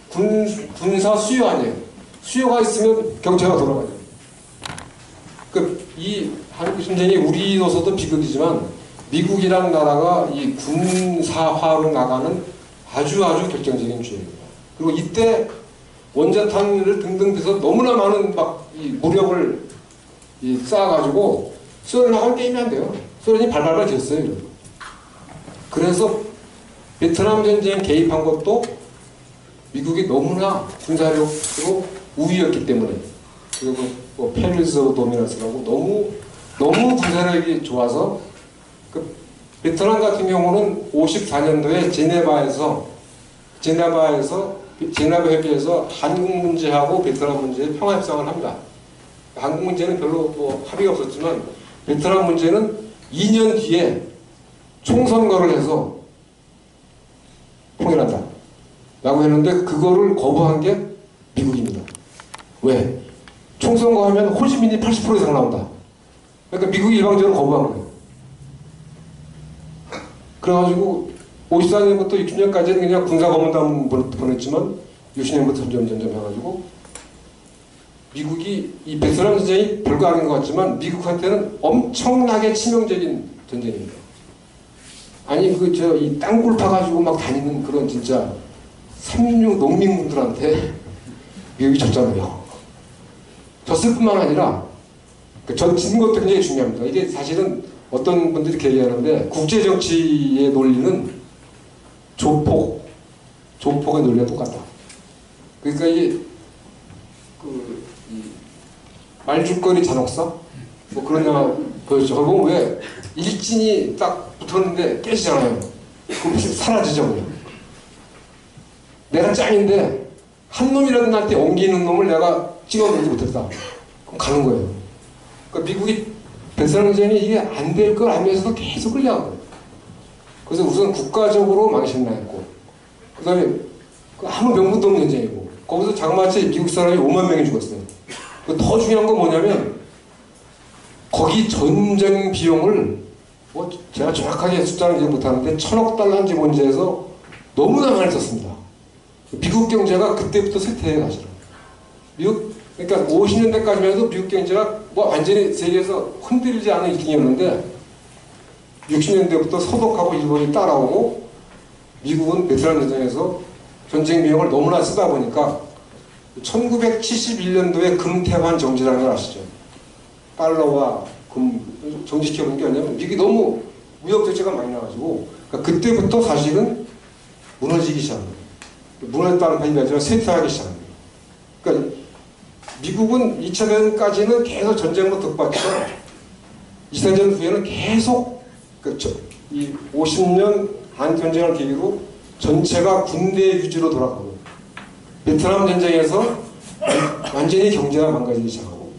군사 수요 아니에요. 수요가 있으면 경제가 돌아가죠. 이 한국 전쟁이 우리로서도 비극이지만 미국이란 나라가 이 군사화로 나가는 아주 결정적인 주역입니다. 그리고 이때 원자탄을 등등 해서 너무나 많은 이 무력을 쌓아가지고 소련하고 게임이 안 돼요. 소련이 발발발 지었어요. 그래서 베트남 전쟁 개입한 것도 미국이 너무나 군사력으로 우위였기 때문에, 그리고 뭐 페리스 오브 도미넌스라고 너무 군사력이 좋아서 베트남 같은 경우는 54년도에 제네바에서 제네바 협의에서 한국 문제하고 베트남 문제에 평화 협상을 합니다. 한국 문제는 별로 뭐 합의가 없었지만 베트남 문제는 2년 뒤에 총선거를 해서 통일한다 라고 했는데, 그거를 거부한 게 미국입니다. 왜? 총선거 하면 호지민이 80% 이상 나온다. 그러니까 미국이 일방적으로 거부한 거예요. 그래가지고 54년부터 60년까지는 그냥 군사고문단 보냈지만 60년부터 점점 해가지고 미국이 이 베트남 전쟁이 별거 아닌 것 같지만 미국한테는 엄청나게 치명적인 전쟁입니다. 아니 이 땅굴 파가지고 막 다니는 그런 진짜 삼류 농민분들한테 미국이 졌잖아요. 졌을 뿐만 아니라 진 것도 굉장히 중요합니다. 이게 사실은 어떤 분들이 이렇게 얘기하는데 국제정치의 논리는 조폭의 논리가 똑같다. 그러니까 이 말죽거리 잔혹사? 뭐 그런 영화 보였죠. 거기 보면 왜 일진이 딱 붙었는데 깨지잖아요. 그럼 사라지죠, 그냥. 내가 짱인데 한 놈이라도 나한테 옮기는 놈을 내가 찍어내지 못했다. 그럼 가는 거예요. 그러니까 미국이 베트남 전쟁이 이게 안 될 걸 알면서도 계속 끌려간 거예요. 그래서 우선 국가적으로 망신당했고, 그 다음에 아무 명분도 없는 전쟁이고, 거기서 장마치 미국 사람이 5만 명이 죽었어요. 더 중요한 건 뭐냐면, 거기 전쟁 비용을, 뭐 제가 정확하게 숫자는 기억 못하는데, 1000억 달러인지 뭔지에서 너무나 많이 썼습니다. 미국 경제가 그때부터 쇠퇴해 가시더라고요. 그러니까 50년대까지만 해도 미국 경제가 뭐 완전히 세계에서 흔들리지 않은 일등이었는데 60년대부터 서독하고 일본이 따라오고 미국은 베트남 전쟁에서 전쟁 비용을 너무나 쓰다 보니까 1971년도에 금태환 정지라는 걸 아시죠? 달러와 금 정지시켜놓은 게 아니냐면 미국이 너무 무역 적자가 많이 나가지고 그러니까 그때부터 사실은 무너지기 시작합니다. 무너졌다는 판이 아니라 쇠퇴하기 시작합니다. 그러니까 미국은 2차 대전까지는 계속 전쟁으로 덕받쳐 2차 대전 후에는 계속 이 50년 한전쟁을 계기로 전체가 군대 유지로 돌아가고 베트남 전쟁에서 완전히 경제가 망가지기 시작하고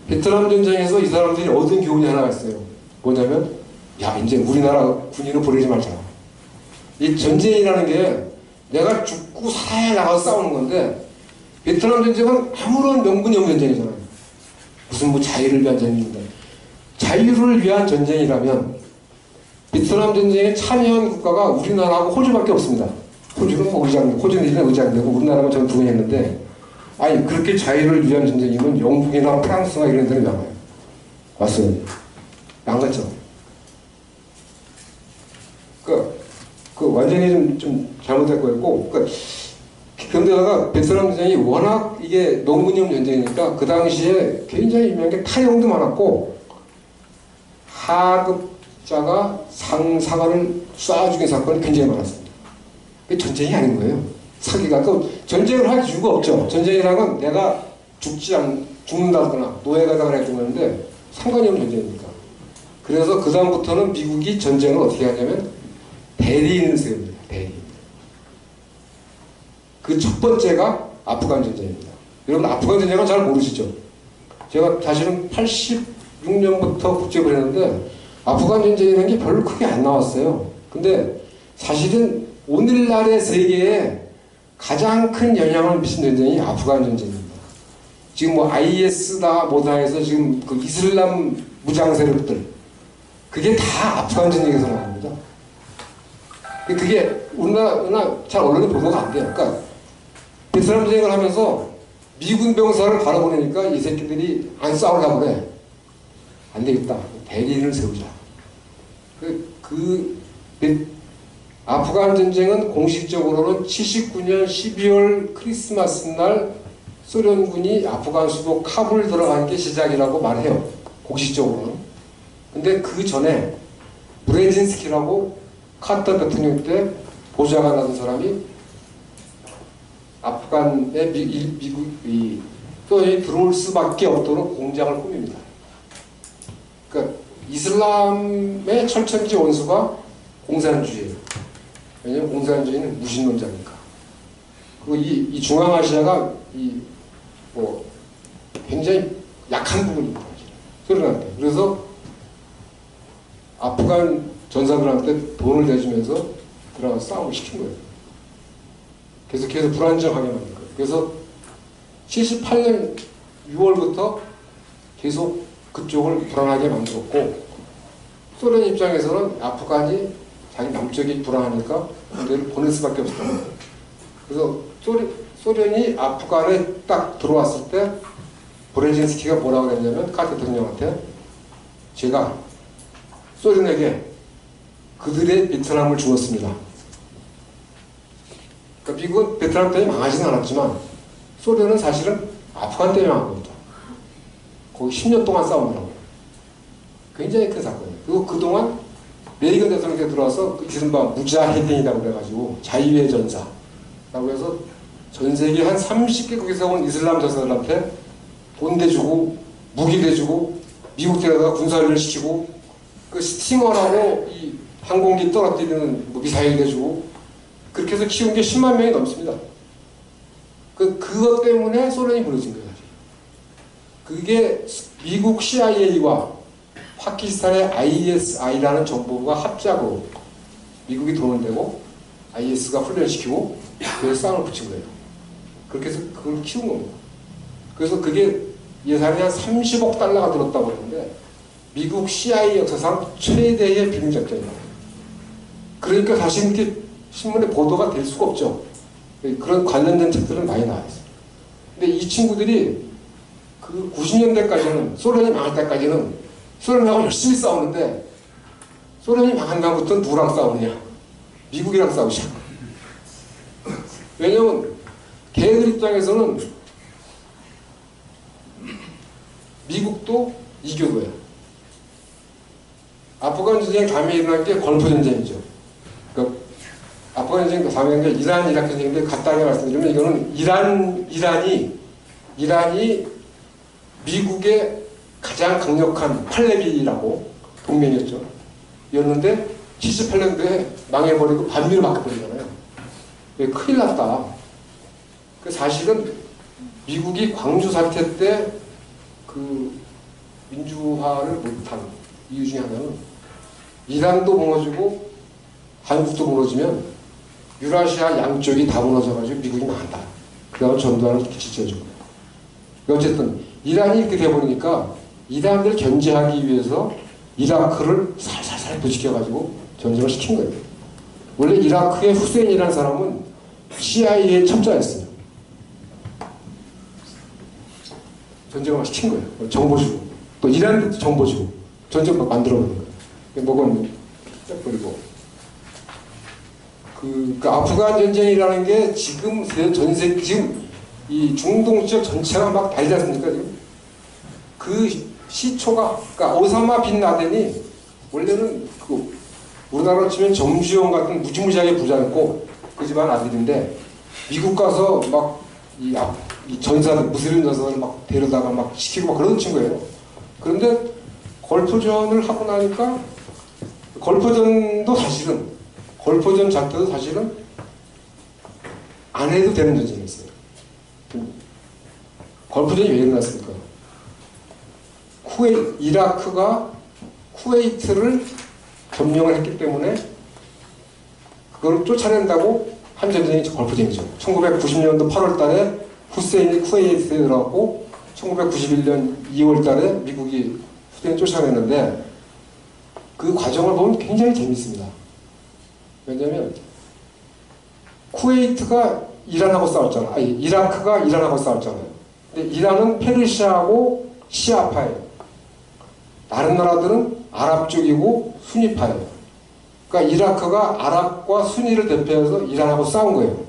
베트남 전쟁에서 이 사람들이 얻은 교훈이 하나가 있어요. 뭐냐면 야 이제 우리나라 군인을 보내지 말자. 이 전쟁이라는 게 내가 죽고 살아야 나가서 싸우는 건데 베트남 전쟁은 아무런 명분이 없는 전쟁이잖아요. 무슨 뭐 자유를 위한 전쟁입니다. 자유를 위한 전쟁이라면 베트남 전쟁에 참여한 국가가 우리나라하고 호주밖에 없습니다. 호주는 뭐 호주는 의장되고 우리나라가 전투를 했는데 아니 그렇게 자유를 위한 전쟁이면 영국이나 프랑스나 이런 데는 나와요. 왔어요. 안 갔죠. 그 완전히 좀 잘못된 거였고 그런데다가 베트남 전쟁이 워낙 이게 농민용 전쟁이니까 그 당시에 굉장히 유명한 게 타령도 많았고 하급자가 상사관을 쏴 죽인 사건이 굉장히 많았습니다. 그게 전쟁이 아닌 거예요. 사기가. 전쟁을 할 이유가 없죠. 전쟁이라는 건 내가 죽는다거나 노예가 되거나 죽는데 상관이 없는 전쟁이니까. 그래서 그 다음부터는 미국이 전쟁을 어떻게 하냐면 대리인을 세웁니다. 대리인. 그 첫 번째가 아프간 전쟁입니다. 여러분 아프간 전쟁은 잘 모르시죠? 제가 사실은 86년부터 국제를 했는데 아프간 전쟁이라는 게 별로 크게 안 나왔어요. 근데 사실은 오늘날의 세계에 가장 큰 영향을 미친 전쟁이 아프간 전쟁입니다. 지금 뭐 IS다 뭐다 해서 지금 그 이슬람 무장 세력들 그게 다 아프간 전쟁에서 나온 겁니다. 그게 우리나라 잘 언론에 보도가 안 돼요. 그러니까 베트남 전쟁을 하면서 미군 병사를 바라보니까 이 새끼들이 안 싸우려고 그래. 안 되겠다. 대리인을 세우자. 아프간 전쟁은 공식적으로는 79년 12월 크리스마스 날 소련군이 아프간 수도 카불 들어간 게 시작이라고 말해요. 공식적으로는. 근데 그 전에 브레진스키라고 카터 대통령 때 보좌관 하던 사람이 아프간에 미국이 소련이 들어올 수밖에 없도록 공작을 꾸밉니다. 그러니까 이슬람의 철천지 원수가 공산주의예요. 왜냐하면 공산주의는 무신론자니까. 그리고 이 중앙아시아가 뭐 굉장히 약한 부분입니다. 소련한테. 그래서 아프간 전사들한테 돈을 내주면서 들어가서 싸움을 시킨 거예요. 계속해서 불안정하게 만든 거예요. 그래서 78년 6월부터 계속 그쪽을 불안하게 만들었고, 소련 입장에서는 아프간이 자기 남쪽이 불안하니까 군대를 보낼 수밖에 없었던 거예요. 그래서 소련이 아프간에 딱 들어왔을 때 브레진스키가 뭐라고 그랬냐면 카터 대통령한테 제가 소련에게 그들의 베트남을 주었습니다. 그러니까 미국은 베트남 때문에 망하지는 않았지만 소련은 사실은 아프간 때문에 망한 겁니다. 거기 10년 동안 싸우느라고. 굉장히 큰 사건이에요. 그리고 그동안 레이건 대통령이 들어와서 그 이른바 무자헤딘이라고 그래가지고 자유의 전사라고 해서 전 세계 한 30개국에서 온 이슬람 전사들한테 돈 대주고 무기 대주고 미국 데려다가 군사훈련을 시키고 그 스팅어라고 이 항공기 떨어뜨리는 뭐 미사일 대주고 그렇게 해서 키운 게 10만 명이 넘습니다. 그것 때문에 소련이 무너진 거예요. 그게 미국 CIA와 파키스탄의 ISI라는 정보부가 합작으로 미국이 돈을 내고 IS가 훈련시키고 그래서 싸움을 붙인 거예요. 그렇게 해서 그걸 키운 겁니다. 그래서 그게 예산이 한 30억 달러가 들었다고 하는데 미국 CIA 역사상 최대의 비밀작전입니다. 그러니까 사실 이렇게 신문에 보도가 될 수가 없죠. 그런 관련된 책들은 많이 나와 있어요. 근데 이 친구들이 그 90년대까지는 소련이 망할 때까지는 소련하고 열심히 싸우는데 소련이 망한 다음부터 누구랑 싸우느냐? 미국이랑 싸우죠. 왜냐면 걔들 입장에서는 미국도 이교도야. 아프간 전쟁 다음에 일어난 게 걸프 전쟁이죠. 그러니까 아프간 전쟁 다음에 일어난 게 이란 이라크 전쟁인데 간단하게 말씀드리면 이거는 이란이 미국의 가장 강력한 팔레비라고 동맹이었죠. 였는데 78년도에 망해버리고 반미로 바뀌어버리잖아요. 큰일 났다. 사실은 미국이 광주 사태 때 그 민주화를 못한 이유 중에 하나는 이란도 무너지고 한국도 무너지면 유라시아 양쪽이 다 무너져가지고 미국이 망한다. 그 다음에 전두환을 지켜준 거예요. 어쨌든 이란이 이렇게 돼버리니까 이란을 견제하기 위해서 이라크를 살살살 부추겨가지고 전쟁을 시킨 거예요. 원래 이라크의 후세인이라는 사람은 CIA의 첩자였어요. 전쟁을 시킨 거예요. 정보 주고. 또 이란도 정보 주고. 전쟁을 만들어버린 거예요. 먹었는 버리고. 그 아프간 전쟁이라는 게 지금 지금 이 중동 지역 전체가 막 달리지 않습니까, 지금? 그 시초가, 그러니까 오사마 빈 라덴이 원래는 우리나라로 치면 정주영 같은 무지무지하게 부자였고 그 집안 아들인데 미국 가서 막 이 전사들, 무슬림 전사들 막 데려다가 막 시키고 막 그런 친구예요. 그런데 걸프전을 하고 나니까 걸프전도 사실은 걸프전 자체도 사실은 안 해도 되는 전쟁이었어요. 걸프전이 왜 일어났습니까? 이라크가 쿠웨이트를 점령을 했기 때문에 그걸 쫓아낸다고 한 전쟁이 걸프전이죠. 1990년도 8월 달에 후세인이 쿠웨이트에 들어갔고 1991년 2월 달에 미국이 후세인을 쫓아냈는데 그 과정을 보면 굉장히 재밌습니다. 왜냐하면 쿠웨이트가 이란하고 싸웠잖아요. 아니, 이라크가 이란하고 싸웠잖아요. 근데 이란은 페르시아하고 시아파예요. 다른 나라들은 아랍 쪽이고 수니파예요. 그러니까 이라크가 아랍과 수니를 대표해서 이란하고 싸운 거예요.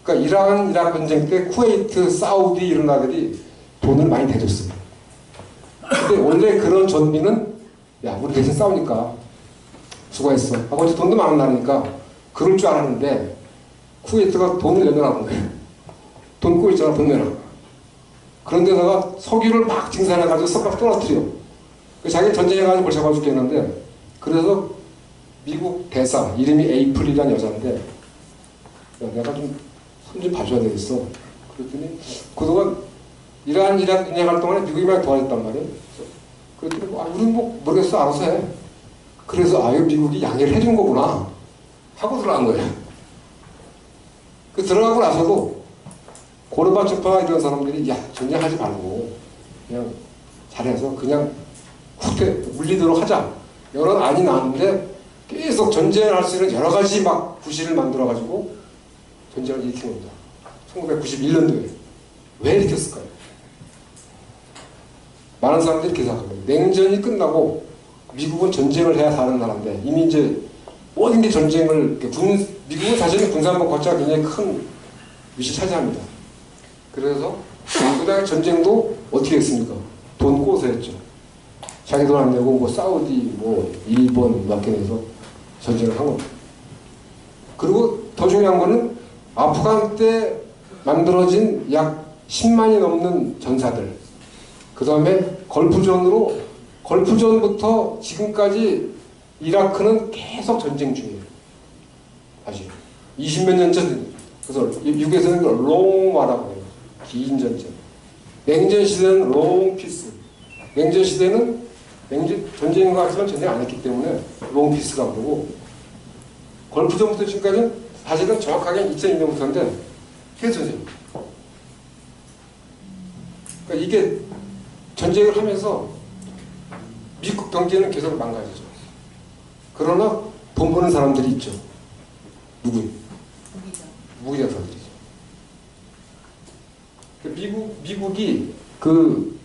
그러니까 이란, 이라크 전쟁 때 쿠웨이트, 사우디 이런 나라들이 돈을 많이 대줬어요. 근데 원래 그런 전비는 야, 우리 대신 싸우니까 수고했어 하고 이제 돈도 많은 나라니까 그럴 줄 알았는데 쿠웨이트가 돈을 내놓으라는 거예요. 돈 꼬있잖아, 돈 내놔. 그런데다가 석유를 막 증산해가지고 석값 떨어뜨려. 자기 전쟁해가지고 벌써 잡아 죽겠는데 그래서 미국 대사 이름이 에이플이라는 여자인데 야, 내가 좀 손 좀 봐줘야 되겠어. 그랬더니 그동안 이란 인양할 동안에 미국이 많이 도와줬단 말이에요. 그랬더니 우리는 뭐 모르겠어, 알아서 해. 그래서 아유, 미국이 양해를 해준 거구나 하고 들어간 거예요. 그 들어가고 나서도 고르바초프와 이런 사람들이 야, 전쟁하지 말고 그냥 잘해서 그냥 후퇴 물리도록 하자. 여러 안이 나왔는데 계속 전쟁을 할 수 있는 여러 가지 막 구실을 만들어가지고 전쟁을 일으킨 겁니다. 1991년도에. 왜 일으켰을까요? 많은 사람들이 이렇게 생각합니다. 냉전이 끝나고 미국은 전쟁을 해야 사는 나라인데 이미 이제 모든 게 전쟁을 미국은 사실은 군사력 거치가 굉장히 큰 위치를 차지합니다. 그래서 그 당시 전쟁도 어떻게 했습니까? 돈 꼬서 했죠. 자기 돈 안 내고 뭐 사우디, 뭐 일본 맡겨내서 전쟁을 한 겁니다. 그리고 더 중요한 거는 아프간 때 만들어진 약 10만이 넘는 전사들, 그 다음에 걸프전부터 지금까지 이라크는 계속 전쟁 중이에요. 아직 20몇 년 전. 그래서 미국에서는 롱와라고 해요. 긴 전쟁. 냉전 시대는 롱 피스. 냉전 시대는 전쟁과 같지만 전쟁 안 했기 때문에 롱 피스라고 그러고, 걸프전부터 지금까지는 사실은 정확하게 2002년부터인데 계속 전쟁. 그러니까 이게 전쟁을 하면서 미국 경제는 계속 망가지죠. 그러나 돈 버는 사람들이 있죠. 누구요? 무기자사들이죠. 미국이 그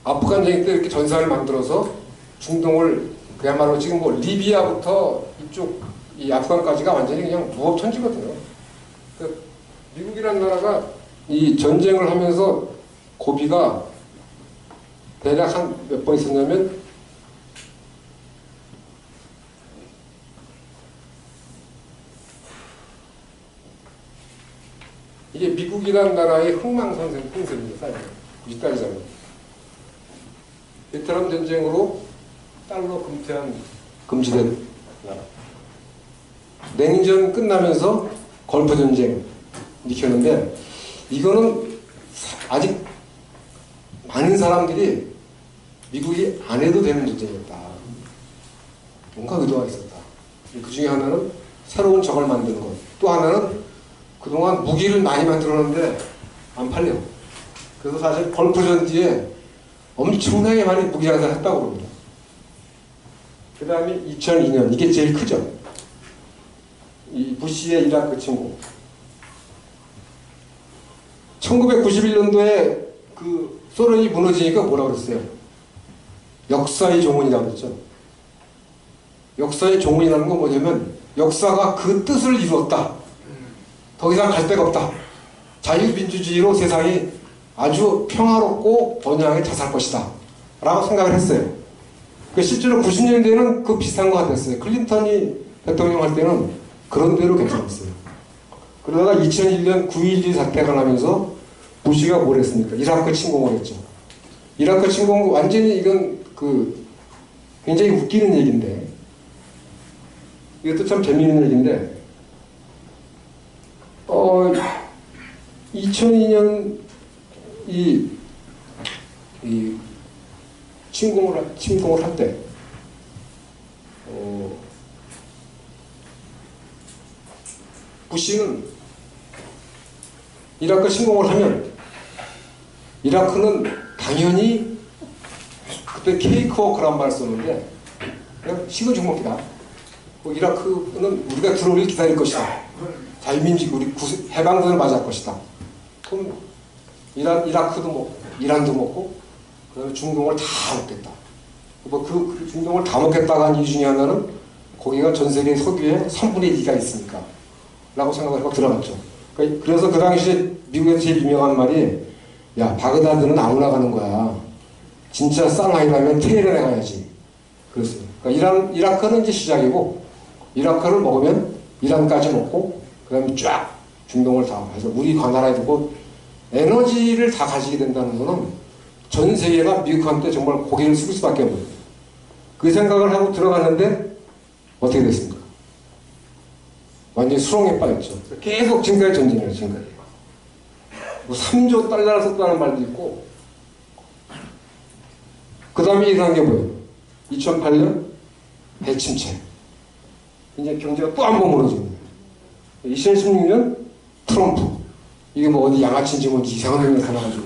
아프간 전쟁 때 이렇게 전사를 만들어서 중동을 그야말로 지금 뭐 리비아부터 이쪽 이 아프간까지가 완전히 그냥 무법천지거든요. 그러니까 미국이라는 나라가 이 전쟁을 하면서 고비가 대략 한 몇 번 있었냐면 이게 미국이라는 나라의 흥망성쇠입니다. 사실 윗다리잖아요. 베트남 전쟁으로 달러 금태한 금지된 나라. 냉전 끝나면서 걸프 전쟁 일으켰는데 이거는 아직 많은 사람들이 미국이 안 해도 되는 전쟁이었다. 뭔가 의도가 있었다. 그 중에 하나는 새로운 적을 만드는 것. 또 하나는 그동안 무기를 많이 만들었는데 안 팔려. 그래서 사실 걸프전 뒤에 엄청나게 많이 무기 장사를 했다고 합니다. 그 다음에 2002년, 이게 제일 크죠. 이 부시의 이라크 침공. 1991년도에 그 소련이 무너지니까 뭐라고 그랬어요? 역사의 종언이라고 그랬죠. 역사의 종언이라는 건 뭐냐면 역사가 그 뜻을 이루었다. 더 이상 갈 데가 없다. 자유민주주의로 세상이 아주 평화롭고 번영하게 잘 살 것이다 라고 생각을 했어요. 실제로 90년대에는 그 비슷한 것 같았어요. 클린턴이 대통령 할 때는 그런 대로 괜찮았어요. 그러다가 2001년 9.11 사태가 나면서 부시가 뭘 했습니까? 이라크 침공을 했죠. 이라크 침공 완전히 이건 굉장히 웃기는 얘기인데, 이것도 참 재미있는 얘기인데, 2002년 이 침공을 할 때, 부시는 이라크 침공을 하면 이라크는 당연히 그때 케이크워크란 말을 썼는데 그냥 식은 죽먹기다. 이라크는 우리가 들어오길 기다릴 것이다. 자유민주주의 우리 해방군을 맞이할 것이다. 그럼 이라크도 먹고 이란도 먹고 그다음에 중동을 다 먹겠다. 그 중동을 다 먹겠다가 한 이유 중에 하나는 거기가 전 세계 석유의 3분의 2가 있으니까 라고 생각을 하고 들어갔죠. 그래서 그 당시에 미국에서 제일 유명한 말이 야 바그다드는 아무나 가는 거야. 진짜 상하이라면 테헤란에 가야지. 그랬어요. 그러니까 이라크는 이제 시작이고 이라크를 먹으면 이란까지 먹고 그 다음에 쫙 중동을 다 해서 우리 관할에 두고 에너지를 다 가지게 된다는 거는 전 세계가 미국한테 정말 고개를 숙일 수밖에 없는 그 생각을 하고 들어갔는데 어떻게 됐습니까? 완전히 수렁에 빠졌죠. 계속 지금까지 전쟁이에요. 지금까지. 뭐 3조 달러를 썼다는 말도 있고 그 다음에 일어난 게 뭐예요? 2008년 대침체. 이제 경제가 또 한 번 무너집니다. 2016년 트럼프. 이게 뭐 어디 양아치인지 뭐 이상한 놈이 나타나가지고.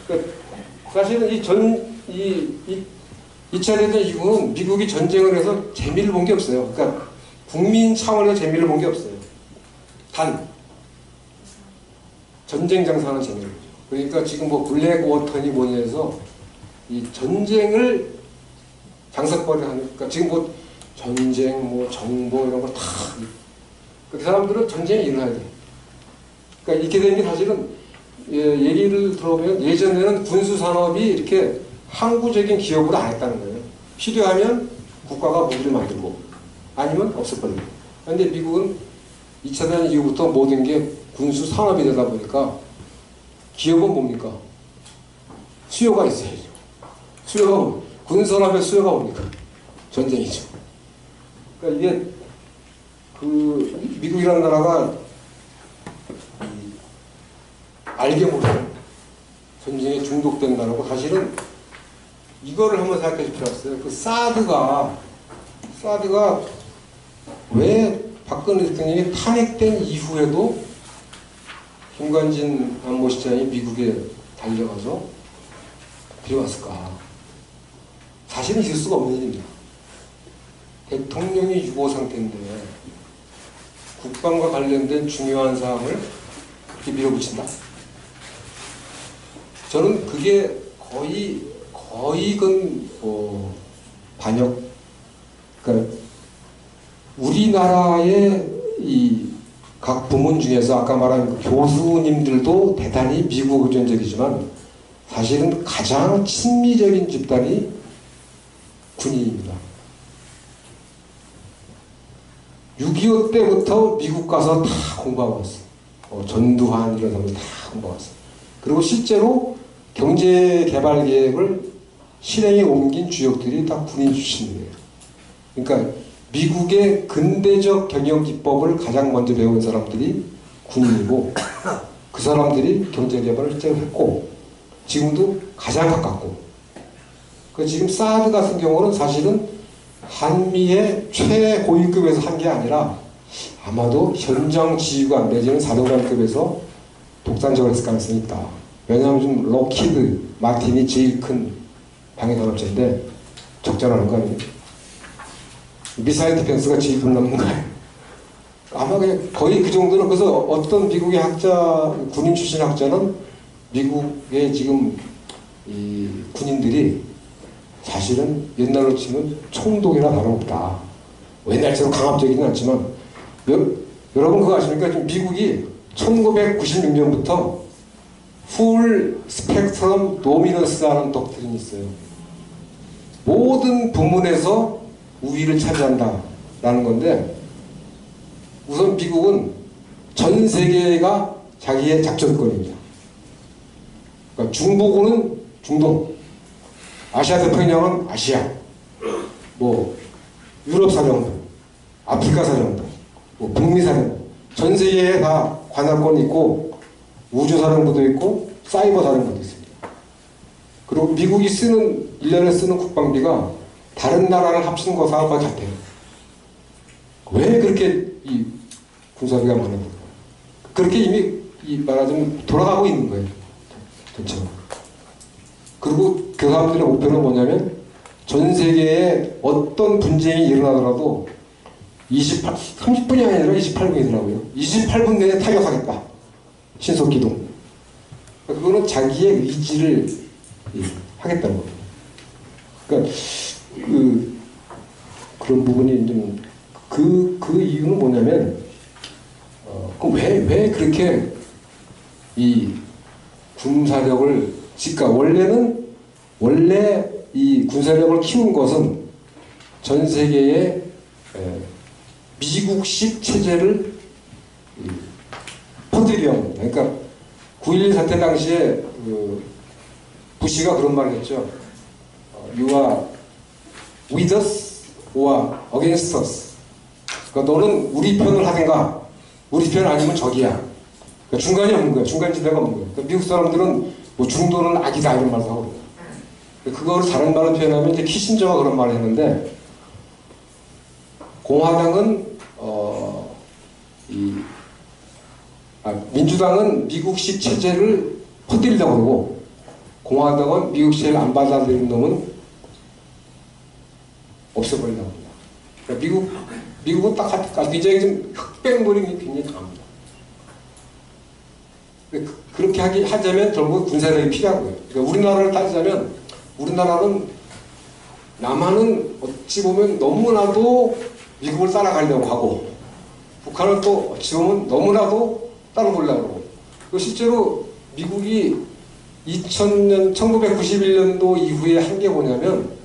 그러니까 사실은 이 차례된 이유는 미국이 전쟁을 해서 재미를 본 게 없어요. 그러니까 국민 차원에서 재미를 본 게 없어요. 단 전쟁 장사하는 재미를 보죠. 그러니까 지금 뭐 블랙워터니 뭐니 해서 이 전쟁을 장사거리를 하니까 지금 뭐 전쟁, 뭐 정보 이런 거 다 그 사람들은 전쟁이 일어나야 돼. 그러니까 이렇게 된 게 사실은 얘기를 들어보면 예전에는 군수 산업이 이렇게 항구적인 기업으로 안 했다는 거예요. 필요하면 국가가 무기를 만들고 아니면 없애버리고. 그런데 미국은 2차 대전 이후부터 모든 게 군수 산업이 되다 보니까 기업은 뭡니까? 수요가 있어야죠. 수요가 군산업의 수요가 뭡니까? 전쟁이죠. 그러니까 이게 그 미국이라는 나라가 알게 모르게 전쟁에 중독된 나라고 사실은 이거를 한번 생각해 주셨어요. 그 사드가 왜 박근혜 대통령이 탄핵된 이후에도 김관진 안보실장이 미국에 달려가서 데려왔을까? 사실은 있을 수가 없는 일입니다. 대통령이 유고 상태인데 국방과 관련된 중요한 사항을 그렇게 밀어붙인다? 저는 그게 거의 반역. 그러니까 우리나라의 이 각 부문 중에서 아까 말한 그 교수님들도 대단히 미국 의존적이지만 사실은 가장 친미적인 집단이 군인입니다. 6.25 때부터 미국 가서 다 공부하고 왔어요. 전두환 이런 사람들 다 공부하고 왔어요. 그리고 실제로 경제개발 계획을 실행에 옮긴 주역들이 다 군인 출신이에요. 그러니까 미국의 근대적 경영기법을 가장 먼저 배운 사람들이 군인이고 그 사람들이 경제개발을 실제로 했고 지금도 가장 가깝고 지금 사드 같은 경우는 사실은 한미의 최고위급에서 한 게 아니라 아마도 현장 지휘관 내지는 사령관급에서 독단적으로 했을 가능성이 있다. 왜냐하면 좀 럭키드 마틴이 제일 큰 방위산업체인데 적절하는 거 아니에요? 미사일 디펜스가 제일 돈 남는 거예요. 아마 그냥 거의 그 정도는. 그래서 어떤 미국의 학자, 군인 출신 학자는 미국의 지금 이 군인들이 사실은 옛날로 치면 총독이나 다름없다. 옛날처럼 강압적이진 않지만 여러분 그거 아십니까? 지금 미국이 1996년부터 풀 스펙트럼 도미넌스라는 독트린이 있어요. 모든 부문에서 우위를 차지한다라는 건데 우선 미국은 전 세계가 자기의 작전권입니다. 그러니까 중부군은 중동, 아시아 태평양은 아시아, 뭐 유럽 사령부, 아프리카 사령부, 뭐 북미 사령부, 전 세계에 다 관할권이 있고 우주 사령부도 있고 사이버 사령부도 있습니다. 그리고 미국이 1년에 쓰는 국방비가 다른 나라를 합친 것하고 거의 같아요. 왜 그렇게 군사비가 많은 거. 그렇게 이미 말하자면 돌아가고 있는 거예요. 전체가. 그리고 그 사람들의 목표는 뭐냐면 전 세계에 어떤 분쟁이 일어나더라도 30분이 아니라 28분이더라고요. 28분 내에 타격하겠다. 신속기동. 그거는 자기의 의지를 하겠다는 거예요. 그러니까 그런 부분이 좀 그 이유는 뭐냐면 왜 그렇게 이 군사력을 원래 이 군사력을 키운 것은 전 세계에 미국식 체제를 퍼뜨리려 합니다. 그러니까 9.11 사태 당시에 부시가 그런 말을 했죠. You are with us or against us. 그러니까 너는 우리 편을 하든가 우리 편 아니면 적이야. 그러니까 중간이 없는 거야. 중간지대가 없는 거야. 그러니까 미국 사람들은 뭐 중도는 악이다 이런 말도 하고. 그거를 다른 말로 표현하면 이제 키신저가 그런 말을 했는데 공화당은 민주당은 미국식 체제를 퍼뜨리려고 그러고 공화당은 미국식 체제를 안 받아들이는 놈은 없애버리려고 합니다. 그러니까 미국은 딱 굉장히 좀 흑백물이 굉장히 강합니다. 그렇게 하자면 결국 군사력이 필요하고요. 그러니까 우리나라를 따지자면 우리나라는 남한은 어찌 보면 너무나도 미국을 따라가려고 하고 북한은 또 어찌 보면 너무나도 따라오려고 하고 실제로 미국이 1991년도 이후에 한 게 뭐냐면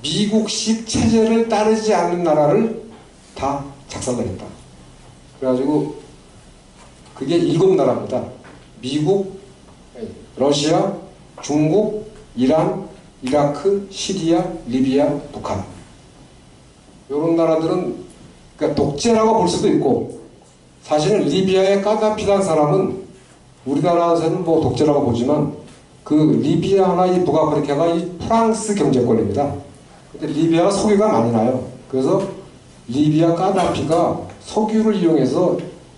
미국식 체제를 따르지 않는 나라를 다 작살내겠다. 그래가지고 그게 7나라입니다. 미국, 러시아, 중국, 이란, 이라크, 시리아, 리비아, 북한. 이런 나라들은 그러니까 독재라고 볼 수도 있고 사실은 리비아의 까다피라는 사람은 우리나라에서는 뭐 독재라고 보지만 그 리비아나 이 북아프리카가 이 프랑스 경제권입니다. 근데 리비아가 석유가 많이 나요. 그래서 리비아 까다피가 석유를 이용해서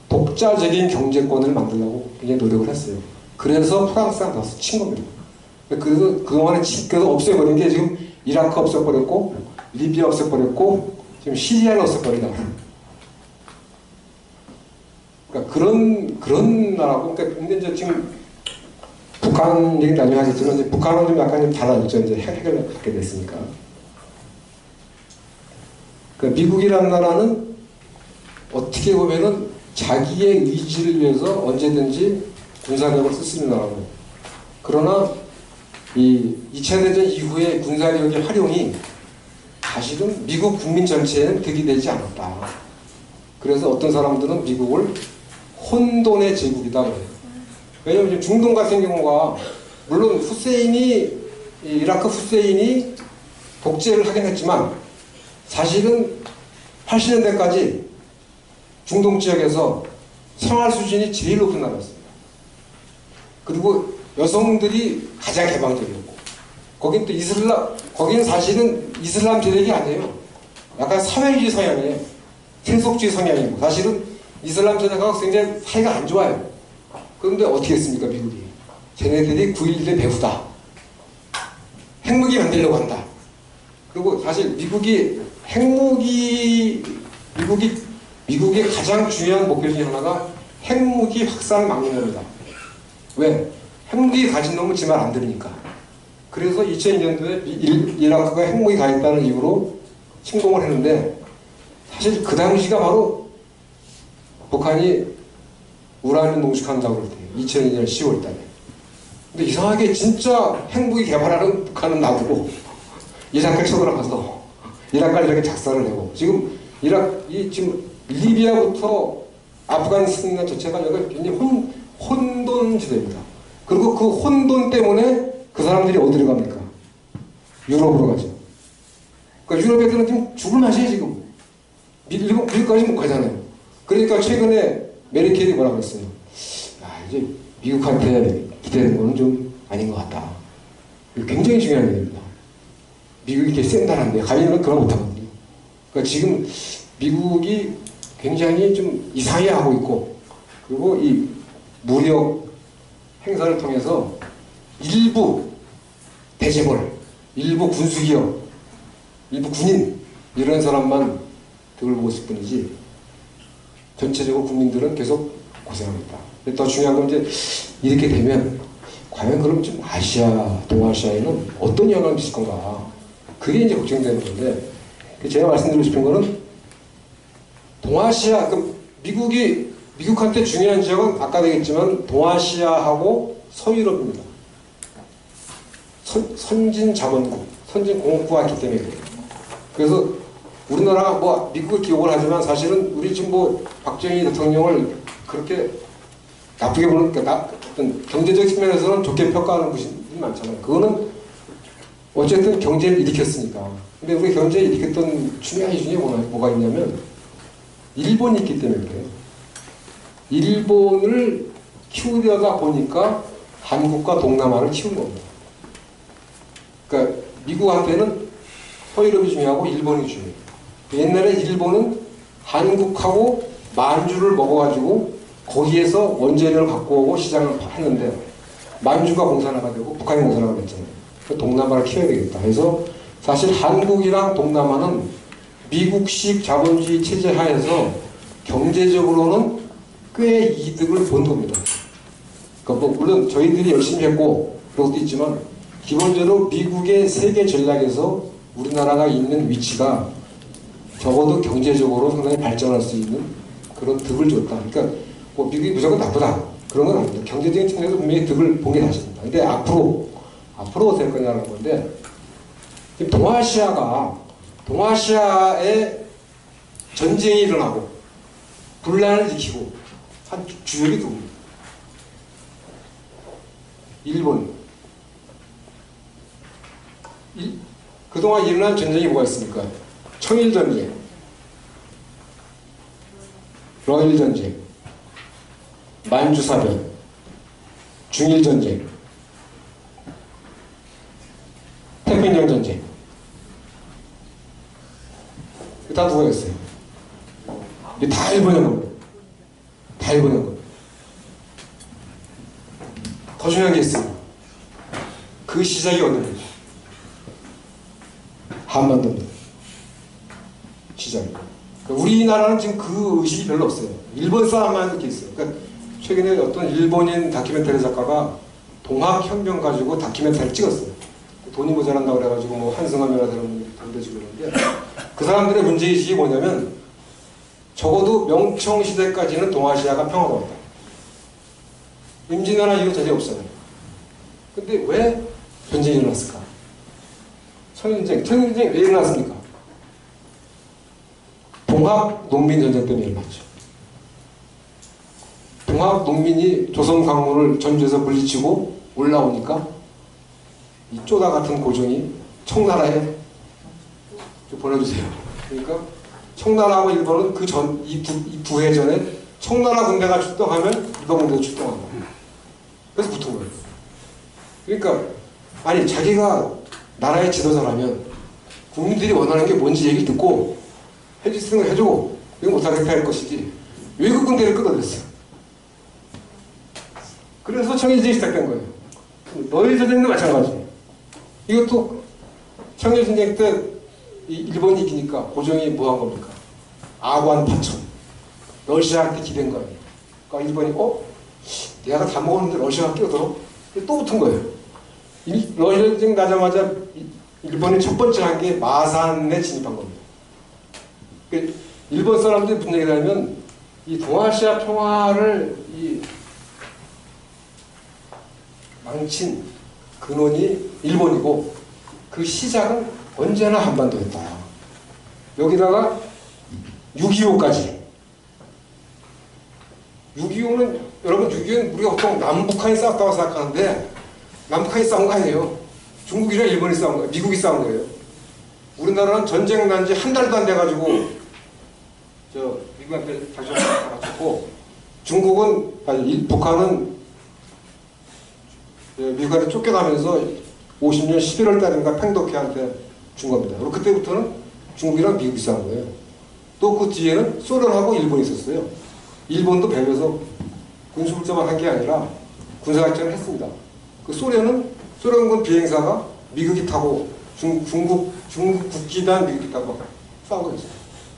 독자적인 경제권을 만들려고 굉장히 노력을 했어요. 그래서 프랑스랑 나서 친 겁니다. 그래서 그동안에 그래서 없애버린 게 지금 이라크 없애버렸고 리비아 없애버렸고 지금 시리아를 없애버리다. 그러니까 그런 나라고. 그러니까 근데 이제 지금 북한 얘기 나중에 하겠지만 이제 북한은 좀 약간 좀 달라졌죠. 이제 핵을 갖게 됐으니까. 그러니까 미국이라는 나라는 어떻게 보면은 자기의 의지를 위해서 언제든지 군사력을 쓸 수 있는 나라고. 그러나 이 2차 대전 이후의 군사력의 활용이 사실은 미국 국민 전체에는 득이 되지 않았다. 그래서 어떤 사람들은 미국을 혼돈의 제국이다 그래요. 왜냐하면 중동 같은 경우가 물론 이라크 후세인이 독재를 하긴 했지만 사실은 80년대까지 중동 지역에서 생활 수준이 제일 높은 나라였습니다. 그리고 여성들이 가장 개방적이었고 거긴 또 거기는 사실은 이슬람 세력이 아니에요. 약간 사회주의 성향이에요. 세속주의 성향이고 사실은 이슬람 세력하고 굉장히 사이가 안 좋아요. 그런데 어떻게 했습니까 미국이? 쟤네들이 9.11의 배후다. 핵무기 만들려고 한다. 그리고 사실 미국의 가장 중요한 목표 중에 하나가 핵무기 확산을 막는 겁니다. 왜? 핵무기 가진 놈은 지 말 안 들으니까. 그래서 2002년도에 이라크가 핵무기 가졌다는 이유로 침공을 했는데 사실 그 당시가 바로 북한이 우라늄 농축한다고 그럴 때예요. 2002년 10월 달에. 근데 이상하게 진짜 핵무기 개발하는 북한은 놔두고 이라크를 쳐들어가서 이라크를 이렇게 작살을 내고 지금 지금 리비아부터 아프가니스탄 자체가 여기가 굉장히 혼돈지대입니다. 그리고 그 혼돈 때문에 그 사람들이 어디로 갑니까? 유럽으로 가죠. 그러니까 유럽 애들은 지금 죽을 맛이에요 지금. 미국까지 못 가잖아요. 그러니까 최근에 메르켈이 뭐라고 했어요? 이제 미국한테 기대는 거는 좀 아닌 것 같다. 굉장히 중요한 얘기입니다. 미국이 이렇게 센 나라인데 가면은 그걸 못하거든요. 그러니까 지금 미국이 굉장히 좀 이상해하고 있고, 그리고 이 무력 행사를 통해서 일부 대재벌, 일부 군수기업, 일부 군인 이런 사람만 득을 보고 있을 뿐이지 전체적으로 국민들은 계속 고생합니다. 더 중요한 건 이제 이렇게 되면 과연 그럼 좀 아시아, 동아시아에는 어떤 영향을 미칠 건가? 그게 이제 걱정되는 건데, 제가 말씀드리고 싶은 거는 동아시아, 미국한테 중요한 지역은 아까도 얘기했지만 동아시아하고 서유럽입니다. 선진 자본국, 선진 공업국가 있기 때문에 그래요. 그래서 우리나라가 뭐 미국을 기억을 하지만 사실은 우리 지금 뭐 박정희 대통령을 그렇게 나쁘게 보는, 어떤 경제적 측면에서는 좋게 평가하는 분이 많잖아요. 그거는 어쨌든 경제를 일으켰으니까. 근데 우리 경제를 일으켰던 중요한 이유 중에 뭐가 있냐면 일본이 있기 때문에 그래요. 일본을 키우려다 보니까 한국과 동남아를 키운 겁니다. 그러니까 미국한테는 서유럽이 중요하고 일본이 중요해요. 옛날에 일본은 한국하고 만주를 먹어가지고 거기에서 원재료를 갖고 오고 시장을 했는데 만주가 공산화가 되고 북한이 공산화가 됐잖아요. 동남아를 키워야 되겠다. 그래서 사실 한국이랑 동남아는 미국식 자본주의 체제 하에서 경제적으로는 꽤 이득을 본 겁니다. 그러니까 뭐 물론 저희들이 열심히 했고 그런 것도 있지만 기본적으로 미국의 세계 전략에서 우리나라가 있는 위치가 적어도 경제적으로 상당히 발전할 수 있는 그런 득을 줬다. 그러니까 뭐 미국이 무조건 나쁘다 그런 건 아닙니다. 경제적인 측면에서 분명히 득을 본 게 사실입니다. 근데 앞으로 어떻게 할 거냐는 건데, 지금 동아시아에 전쟁이 일어나고 분란을 일으키고 한 주역이 누굽니까? 일본. 그동안 일어난 전쟁이 뭐가 있습니까? 청일전쟁, 러일전쟁, 만주사변, 중일전쟁, 태평양전쟁. 다 누가 했어요? 이게 다 일본의 겁니다. 다 일본의 겁니다. 더 중요한 게 있습니다. 그 시작이 어디입니까? 한반도입니다. 시작이. 그러니까 우리나라는 지금 그 의식이 별로 없어요. 일본 싸움만 이렇게 있어요. 그러니까 최근에 어떤 일본인 다큐멘터리 작가가 동학혁명 가지고 다큐멘터리를 찍었어요. 돈이 모자란다고 그래가지고 뭐 한승환이라는 사람을 돌려주고 그러는데, 그 사람들의 문제의식이 뭐냐면 적어도 명청시대까지는 동아시아가 평화로웠다. 임진왜란 이후 전쟁이 없어요. 근데 왜 전쟁이 일어났을까? 청일전쟁 왜 일어났습니까? 동학농민전쟁 때문에 일어났죠. 동학농민이 조선 강물을 전주에서 물리치고 올라오니까 이 쪼다 같은 고종이 청나라에 보내주세요. 그러니까 청나라하고 일본은 이 부해 전에 청나라 군대가 출동하면 일본 군대도 출동한다. 그래서 붙은 거예요. 그러니까 아니 자기가 나라의 지도자라면 국민들이 원하는 게 뭔지 얘기를 듣고 해줄 수 있는 걸 해주고 이거 못하게 할 것이지 외국 군대를 끌어들였어요. 그래서 청일전쟁이 시작된 거예요. 러일 전쟁도 마찬가지. 이것도 청일전쟁 때 일본이 이기니까 고종이 뭐 한 겁니까? 아관 파천. 러시아한테 기댄 거 아니에요. 그러니까 일본이 내가 다 먹었는데 러시아가 끼어들어? 또 붙은 거예요. 러일 전쟁 나자마자 일본이 첫 번째 한 게 마산에 진입한 겁니다. 일본 사람들이 무슨 얘기를 하면 이 동아시아 평화를 망친 근원이 일본이고 그 시작은 언제나 한반도였다. 여기다가 6.25까지. 6.25는 여러분 6.25는 우리가 보통 남북한이 싸웠다고 생각하는데 남북한이 싸운 거 아니에요. 중국이랑 일본이 싸운 거예요. 미국이 싸운 거예요. 우리나라는 전쟁 난 지 한 달도 안 돼가지고 미국한테 다시 맞췄고 북한은 미국한테 쫓겨나면서 50년 11월 달인가 팽독회한테 준 겁니다. 그리고 그때부터는 중국이랑 미국이 싸운 거예요. 또 그 뒤에는 소련하고 일본이 있었어요. 일본도 배려서 군수물자만 한 게 아니라 군사작전을 했습니다. 그 소련군 비행사가 미국이 타고 중국 국기단 미국이 타고 싸우고 있어요.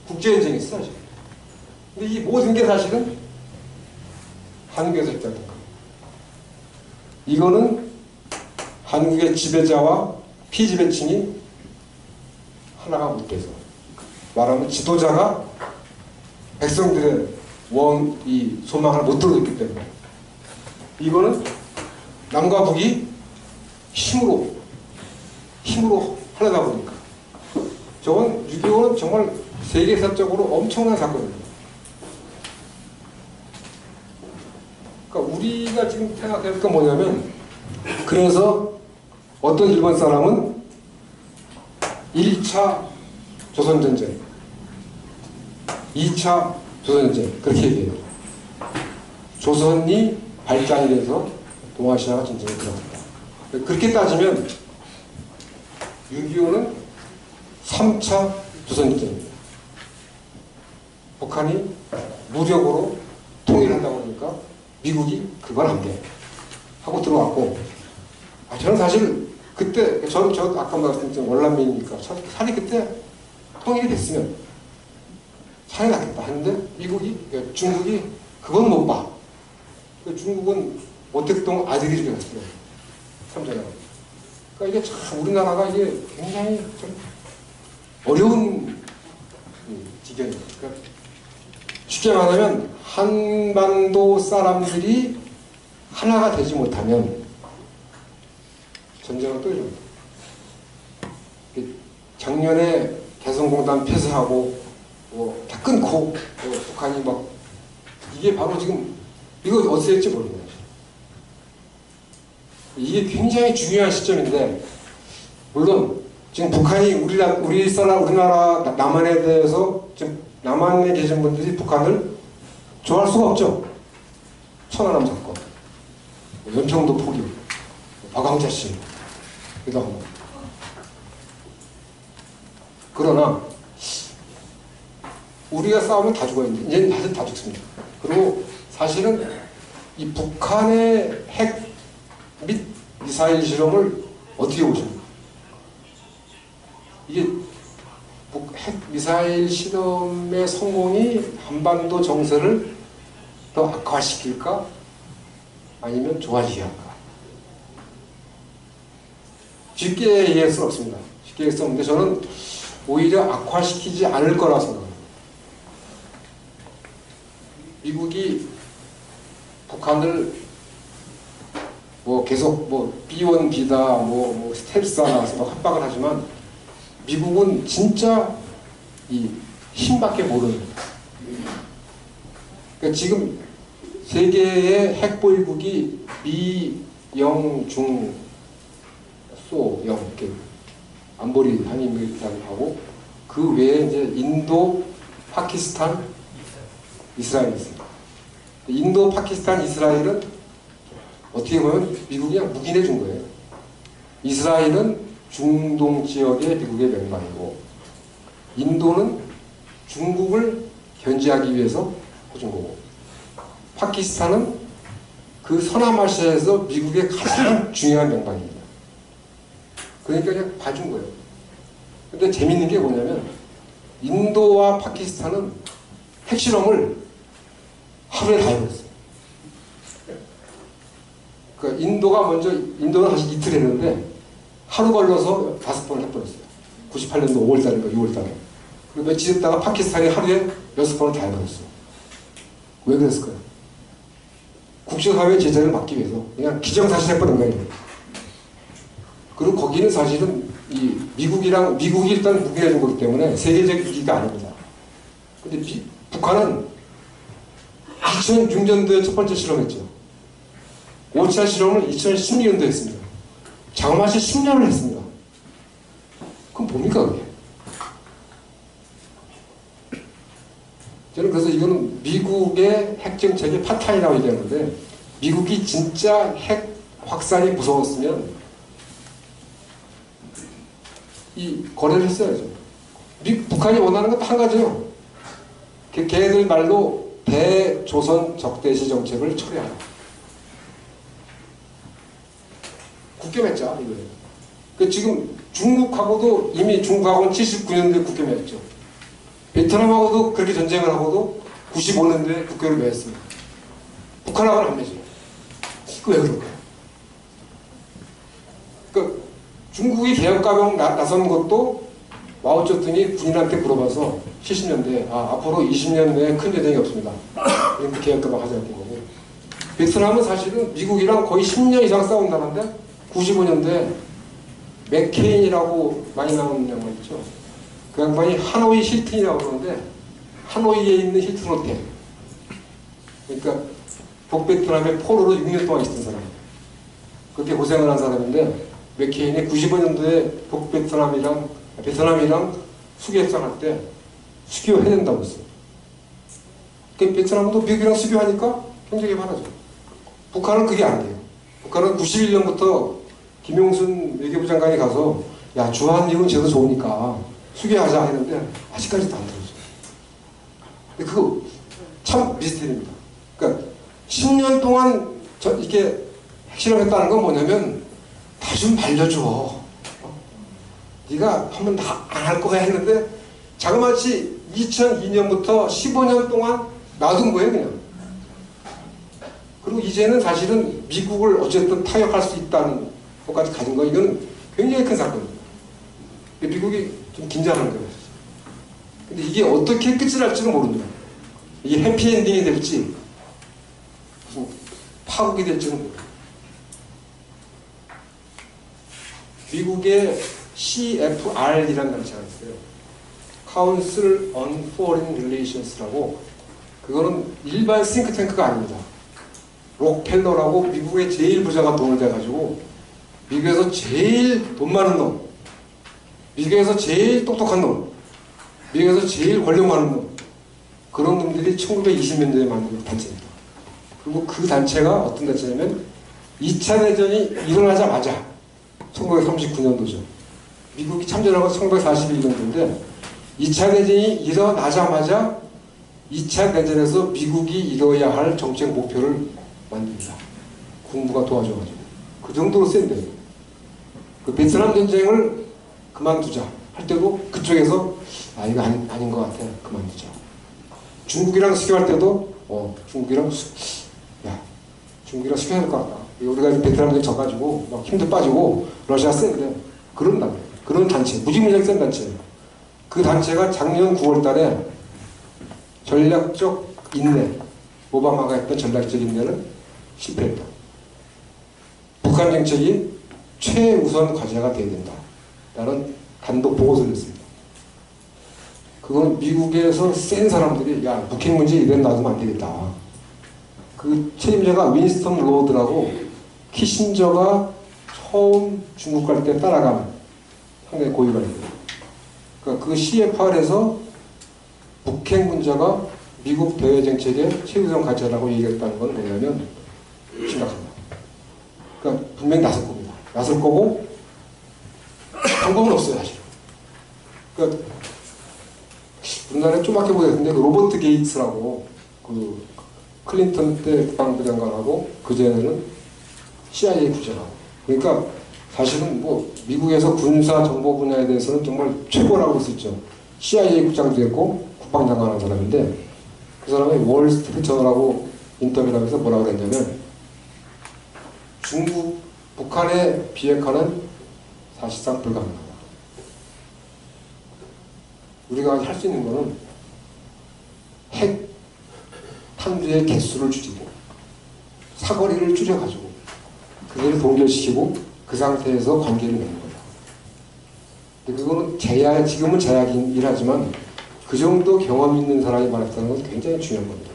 국제전쟁이 있어요. 근데 이 모든 게 사실은 한국에서 했다는 거. 이거는 한국의 지배자와 피지배층이 하나가 못돼서 말하면 지도자가 백성들의 이 소망을 못 들어줬기 때문에 이거는 남과 북이 힘으로 하려다 보니까 저건 6.25는 정말 세계사적으로 엄청난 사건입니다. 그러니까 우리가 지금 생각할 건 뭐냐면 그래서 어떤 일본 사람은 1차 조선전쟁 2차 조선전쟁 그렇게 얘기해요. 조선이 발장이 돼서 동아시아가 전쟁에 들어갔다. 그렇게 따지면 6.25는 3차 조선전쟁입니다. 북한이 무력으로 통일한다고 그러니까 미국이 그건 안 돼 하고 들어왔고 저는 사실 그때 저 아까 말씀드린 월남민이니까 차라리 그때 통일이 됐으면 차라리 낫겠다 했는데 중국이 그건 못 봐. 중국은 오택동 아들이 죽였어요. 참전하고. 그러니까 이게 참 우리나라가 이게 굉장히 좀 어려운 지경이에요. 그러니까 쉽게 말하면 한반도 사람들이 하나가 되지 못하면 전쟁은 또 일어납니다. 작년에 개성공단 폐쇄하고 다 끊고 북한이 막 이게 바로 지금 이거 어떻게 될지 모르겠네요. 이게 굉장히 중요한 시점인데 물론 지금 북한이 우리나라 남한에 대해서 지금 남한에 계신 분들이 북한을 좋아할 수가 없죠. 천안함 사건, 연평도 포기, 박광자 씨, 그다음 그러나 우리가 싸우면 다 죽어요. 이제는 사실 다 죽습니다. 그리고 사실은 이 북한의 핵 및 미사일 실험을 어떻게 보십니까? 이게 핵 미사일 실험의 성공이 한반도 정세를 더 악화시킬까? 아니면 좋아지게 할까? 쉽게 얘기할 수는 없습니다. 쉽게 얘기할 수 없는데 저는 오히려 악화시키지 않을 거라 생각합니다. 미국이 북한을 계속 B1, B다, 스텔스다 나와서 합박을 하지만 미국은 진짜 이 힘밖에 모르는. 그러니까 지금 세계의 핵보유국이 미, 영, 중, 소, 영 이렇게 안보리 한인미국하고 그 외에 이제 인도, 파키스탄, 이스라엘이 있습니다. 인도, 파키스탄, 이스라엘은 어떻게 보면 미국이 그냥 묵인해 준 거예요. 이스라엘은 중동 지역의 미국의 맹방이고 인도는 중국을 견제하기 위해서 해준 거고 파키스탄은 그 서남아시아에서 미국의 가장 중요한 맹방입니다. 그러니까 그냥 봐준 거예요. 근데 재밌는 게 뭐냐면 인도와 파키스탄은 핵실험을 하루에 다 해버렸어요. 그러니까 인도는 사실 이틀 했는데 하루 걸러서 5번을 해버렸어요. 98년도 5월달인가 6월달에. 그리고 며칠 있다가 파키스탄이 하루에 6번을 다 해버렸어요. 왜 그랬을까요? 국제사회의 제재를 막기 위해서 그냥 기정사실 해버린 거예요. 그리고 거기는 사실은 미국이 일단 묵인해준 거기 때문에 세계적 위기가 아닙니다. 근데 북한은 2006년도에 첫 번째 실험했죠. 5차 실험을 2016년도에 했습니다. 장마시 10년을 했습니다. 그럼 뭡니까 그게? 저는 그래서 이거는 미국의 핵정책의 파탄이라고 얘기하는데 미국이 진짜 핵 확산이 무서웠으면 이 거래를 했어야죠. 북한이 원하는 건 한 가지요. 걔들 말로 대조선 적대시 정책을 철회하라. 국교 맺자 이거예요. 그 지금 중국하고도 이미 중국하고는 79년도에 국교 맺었죠. 베트남하고도 그렇게 전쟁을 하고도 95년도에 국교를 맺었습니다. 북한하고는 안 맺어요. 그 왜 그럴까요? 그 중국이 개혁가공 나선 것도 마오쩌둥이 군인한테 물어봐서 70년대에 앞으로 20년 내에 큰 전쟁이 없습니다. 이렇게 개혁가공 하자는 거고. 베트남은 사실은 미국이랑 거의 10년 이상 싸운 나라인데 95년도에 맥케인이라고 많이 나오는 양반 있죠. 그 양반이 하노이 힐튼이라고 그러는데 하노이에 있는 힐튼 호텔. 그러니까 북베트남의 포로로 6년 동안 있었던 사람. 그렇게 고생을 한 사람인데 맥케인이 95년도에 베트남이랑 수교 협상할 때 수교해야 된다고 했어요. 그 베트남도 미국이랑 수교하니까 경쟁이 많아져. 북한은 그게 안 돼요. 북한은 91년부터 김용순 외교부 장관이 가서 야 주한미군 제도 좋으니까 수교하자 했는데 아직까지도 안 들어줘요. 근데 그거 참 미스터리입니다. 그러니까 10년 동안 이렇게 핵실험했다는 건 뭐냐면 다 좀 말려줘. 네가 한번 다 안 할 거야 했는데 자그마치 2002년부터 15년 동안 놔둔 거예요 그냥. 그리고 이제는 사실은 미국을 어쨌든 타협할 수 있다는 것까지 가진 거 이건 굉장히 큰 사건입니다. 미국이 좀 긴장하는 거예요. 근데 이게 어떻게 끝이 날지는 모릅니다. 이게 해피엔딩이 될지 무슨 파국이 될지는 모릅니다. 미국의 CFR이라는 단체가 있어요. Council on Foreign Relations라고. 그거는 일반 싱크탱크가 아닙니다. 록펠러라고 미국의 제일 부자가 돈을 대가지고 미국에서 제일 돈 많은 놈, 미국에서 제일 똑똑한 놈, 미국에서 제일 권력 많은 놈, 그런 놈들이 1920년대에 만든 단체입니다. 그리고 그 단체가 어떤 단체냐면 2차 대전이 일어나자마자 1939년도죠. 미국이 참전한 건 1941년도인데 2차 대전이 일어나자마자 2차 대전에서 미국이 이뤄야 할 정책 목표를 만듭니다. 군부가 도와줘가지고. 그 정도로 센데요. 그 베트남 전쟁을 그만두자 할 때도 그쪽에서 이거 아닌 것 같아. 그만두자. 중국이랑 수교할 때도 중국이랑 수교해야 될 것 같다. 우리가 베트남 전쟁 져가지고 막 힘도 빠지고 러시아 센데 그런 단체, 무지무지하게 센 단체예요. 그 단체가 작년 9월 달에 전략적 인내, 오바마가 했던 전략적 인내는 실패했다. 북한 정책이 최우선 과제가 되어야 된다. 라는 단독 보고서를 냈습니다. 그건 미국에서 센 사람들이 북핵 문제 이대로 놔두면 안 되겠다. 그 책임자가 윈스턴 로드라고 키신저가 처음 중국 갈 때 따라간 상당히 고위관이에요. 그러니까 그 CFR에서 북핵 문제가 미국 대외 정책의 최우선 과제라고 얘기했다는 건 뭐냐면 심각합니다. 그러니까 분명히 나설 겁니다. 나설 거고 방법은 없어요 사실. 그러니까 우리나라에 좀밖에 보겠는데 그 로버트 게이츠라고 그 클린턴 때 국방부 장관하고 그 전에는 CIA 부장하고 그러니까 사실은 뭐 미국에서 군사 정보 분야에 대해서는 정말 최고라고 볼 수 있죠. CIA 국장도 했고 국방장관 한 사람인데 그 사람이 월스트리트저널하고 인터뷰를 하면서 뭐라고 그랬냐면 북한의 비핵화는 사실상 불가능하다. 우리가 할 수 있는 거는 핵 탄두의 개수를 줄이고 사거리를 줄여가지고 그걸 동결시키고 그 상태에서 관계를 맺는 거예요. 근데 그거는 지금은 제약이긴 하지만 그 정도 경험 있는 사람이 말했다는 건 굉장히 중요한 겁니다.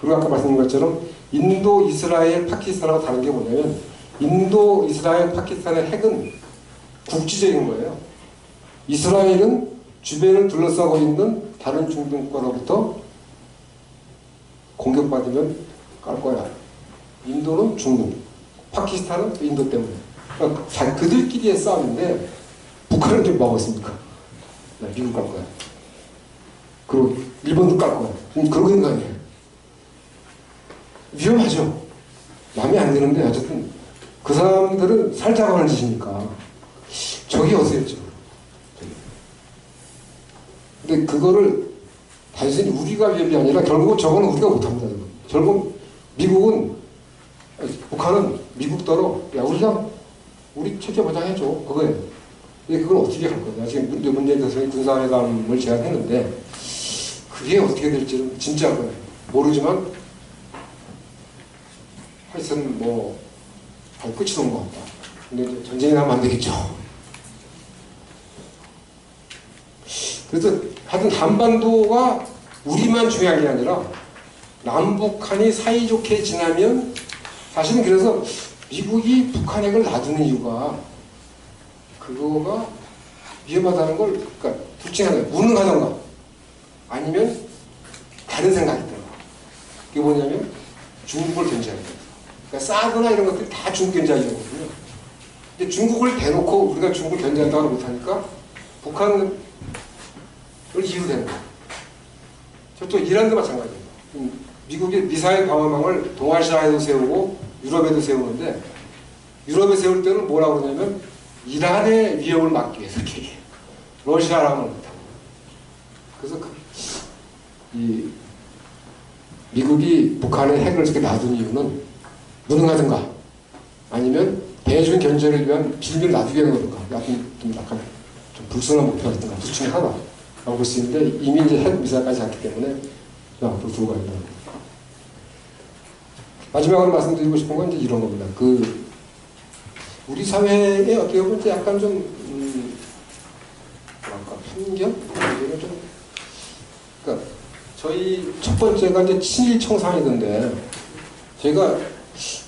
그리고 아까 말씀드린 것처럼 인도, 이스라엘, 파키스탄하고 다른 게 뭐냐면 인도, 이스라엘, 파키스탄의 핵은 국지적인 거예요. 이스라엘은 주변을 둘러싸고 있는 다른 중동 국가로부터 공격받으면 깔 거야. 인도는 중국, 파키스탄은 인도 때문에. 그러니까 그들끼리의 싸움인데 북한은 좀 뭐하고 있습니까? 미국 갈 거야. 그리고 일본도 깔 거야. 그러고 있는 거 아니에요. 위험하죠. 마음에 안 드는데 어쨌든 그 사람들은 살자고 하는 짓이니까 저게 어디였죠. 근데 그거를 단순히 우리가 위협이 아니라 결국 저거는 우리가 못합니다. 결국 미국은 북한은 미국더러 야 우리 체제 보장해줘 그거예요. 근데 그걸 어떻게 할 거냐. 지금 문재인 대통령이 군사회담을 제안했는데 그게 어떻게 될지는 진짜 모르지만 하여튼 뭐 끝이 온 것 같다. 근데 이제 전쟁이 나면 안 되겠죠. 그래서 하여튼 한반도가 우리만 중요한 게 아니라 남북한이 사이좋게 지나면 사실은 그래서 미국이 북한 핵을 놔두는 이유가 그거가 위험하다는 걸 그러니까 둘 중에 하나 무능하던가 아니면 다른 생각이 있던가. 그게 뭐냐면 중국을 견제하는 거예요. 그러니까 사드나 이런 것들이 다 중국 견제하려거든요. 근데 중국을 대놓고 우리가 중국을 견제한다고 못하니까 북한을 이유로 되는 거예요. 저쪽 이란도 마찬가지예요. 미국이 미사일 방어망을 동아시아에도 세우고 유럽에도 세우는데 유럽에 세울 때는 뭐라고 그러냐면 이란의 위협을 막기 위해서 이렇게 얘기해요. 러시아랑은 못하고. 그래서 이 미국이 북한의 핵을 이렇게 놔둔 이유는 무능하든가 아니면 대중 견제를 위한 빌미를 놔두게 하는 거든가 약간 좀 불순한 목표가 있든가 둘 중에 하나라고 볼 수 있는데 이미 이제 핵 미사일까지 갔기 때문에 앞으로 두고 가야 된다. 마지막으로 말씀드리고 싶은 건 이제 이런 겁니다. 우리 사회에 어떻게 보면 이제 약간 좀 뭐랄까 편견? 그러니까 저희 첫 번째가 이제 친일 청산이던데 저희가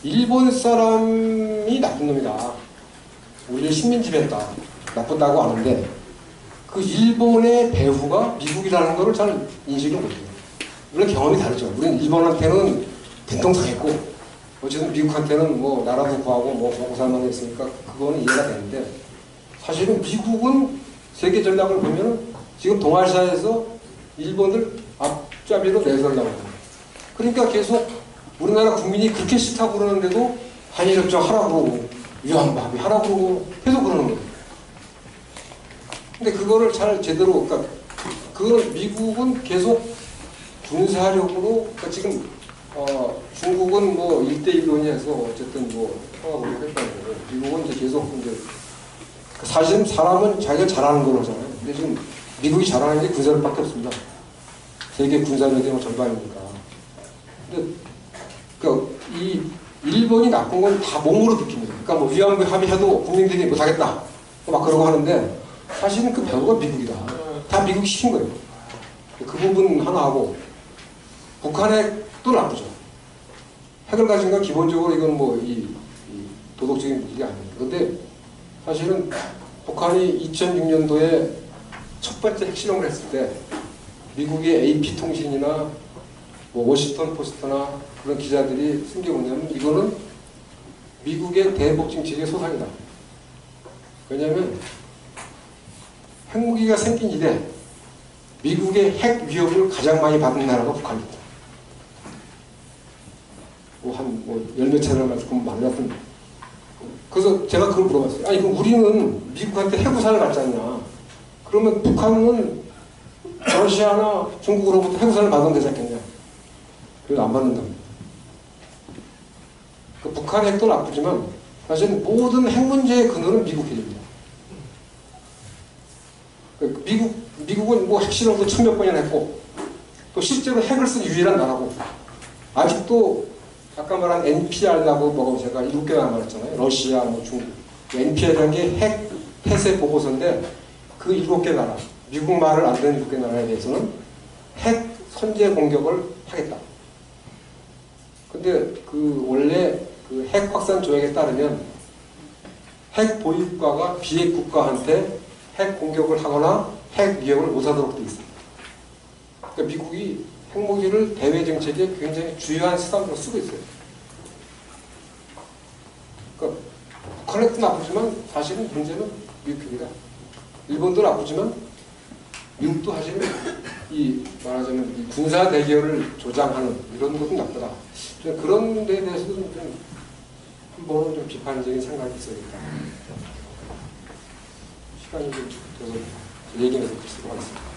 일본 사람이 나쁜 놈이다. 우리를 식민지배했다. 나쁘다고 하는데 그 일본의 배후가 미국이라는 거를 잘 인식을 못해요. 물론 경험이 다르죠. 우리는 일본한테는 된통당했고 어쨌든 미국한테는 뭐 나라도 구하고 뭐 먹고 살만 했으니까 그거는 이해가 되는데 사실은 미국은 세계 전략을 보면 지금 동아시아에서 일본을 앞잡이로 내세우려고 합니다. 그러니까 계속 우리나라 국민이 그렇게 싫다고 그러는데도 한일협정 하라고 그러고 위안부 합의 하라고 그러고 계속 그러는 거예요. 근데 그거를 잘 제대로 그러니까 그걸 미국은 계속 군사력으로 그러니까 지금 중국은 뭐 1대1 논의해서 어쨌든 뭐 통합을 했다는 거고 미국은 이제 계속 이제 사실은 사람은 자기가 잘하는 걸 하잖아요. 근데 지금 미국이 잘하는 게 군사력밖에 없습니다. 세계 군사력의 뭐 전반이니까. 근데 그러니까 이 일본이 나쁜 건 다 몸으로 느낍니다. 그러니까 뭐 위안부 합의해도 국민들이 못하겠다 막 그러고 하는데 사실은 그 배후가 미국이다. 다 미국이 시킨 거예요. 그 부분 하나 하고 북한의 또 나쁘죠. 핵을 가진 건 기본적으로 이건 뭐 이 도덕적인 문제가 아닙니다. 그런데 사실은 북한이 2006년도에 첫 번째 핵실험을 했을 때 미국의 AP통신이나 뭐 워싱턴 포스트나 그런 기자들이 쓴 게 뭐냐면 이거는 미국의 대북 정책의 소상이다. 왜냐하면 핵무기가 생긴 이래 미국의 핵 위협을 가장 많이 받은 나라가 북한입니다. 열몇 차례나 가지고 말랐던. 그래서 제가 그걸 물어봤어요. 아니, 그럼 우리는 미국한테 핵우산을 받지 않냐? 그러면 북한은 러시아나 중국으로부터 핵우산을 받으면 되지 않겠냐? 그래서 안 받는답니다. 그 북한 핵도 나쁘지만 사실 모든 핵 문제의 근원은 미국 핵입니다. 미국은 뭐 핵실험도 1000몇 번이나 했고 또 실제로 핵을 쓴 유일한 나라고 아직도 아까 말한 NPR라고 뭐 제가 7개나 말했잖아요. 러시아, 뭐 중국. NPR이라는 게 핵 폐쇄 보고서인데 그 7개 나라, 미국 말을 안 듣는 7개 나라에 대해서는 핵 선제 공격을 하겠다. 근데 원래 그 핵 확산 조약에 따르면 핵 보유국가가 비핵 국가한테 핵 공격을 하거나 핵 위협을 못하도록 되어 있습니다. 그러니까 미국이 핵무기를 대외 정책에 굉장히 주요한 수단으로 쓰고 있어요. 그러니까 북한도 나쁘지만 사실은 문제는 미국입니다. 일본도 나쁘지만 미국도 사실은 이 말하자면 이 군사 대결을 조장하는 이런 것도 나쁘다. 저는 그런 데에 대해서도 좀 한번은 좀 비판적인 생각이 있어야겠다. 시간이 좀 돼서 얘기해서 그치도록 하겠습니다.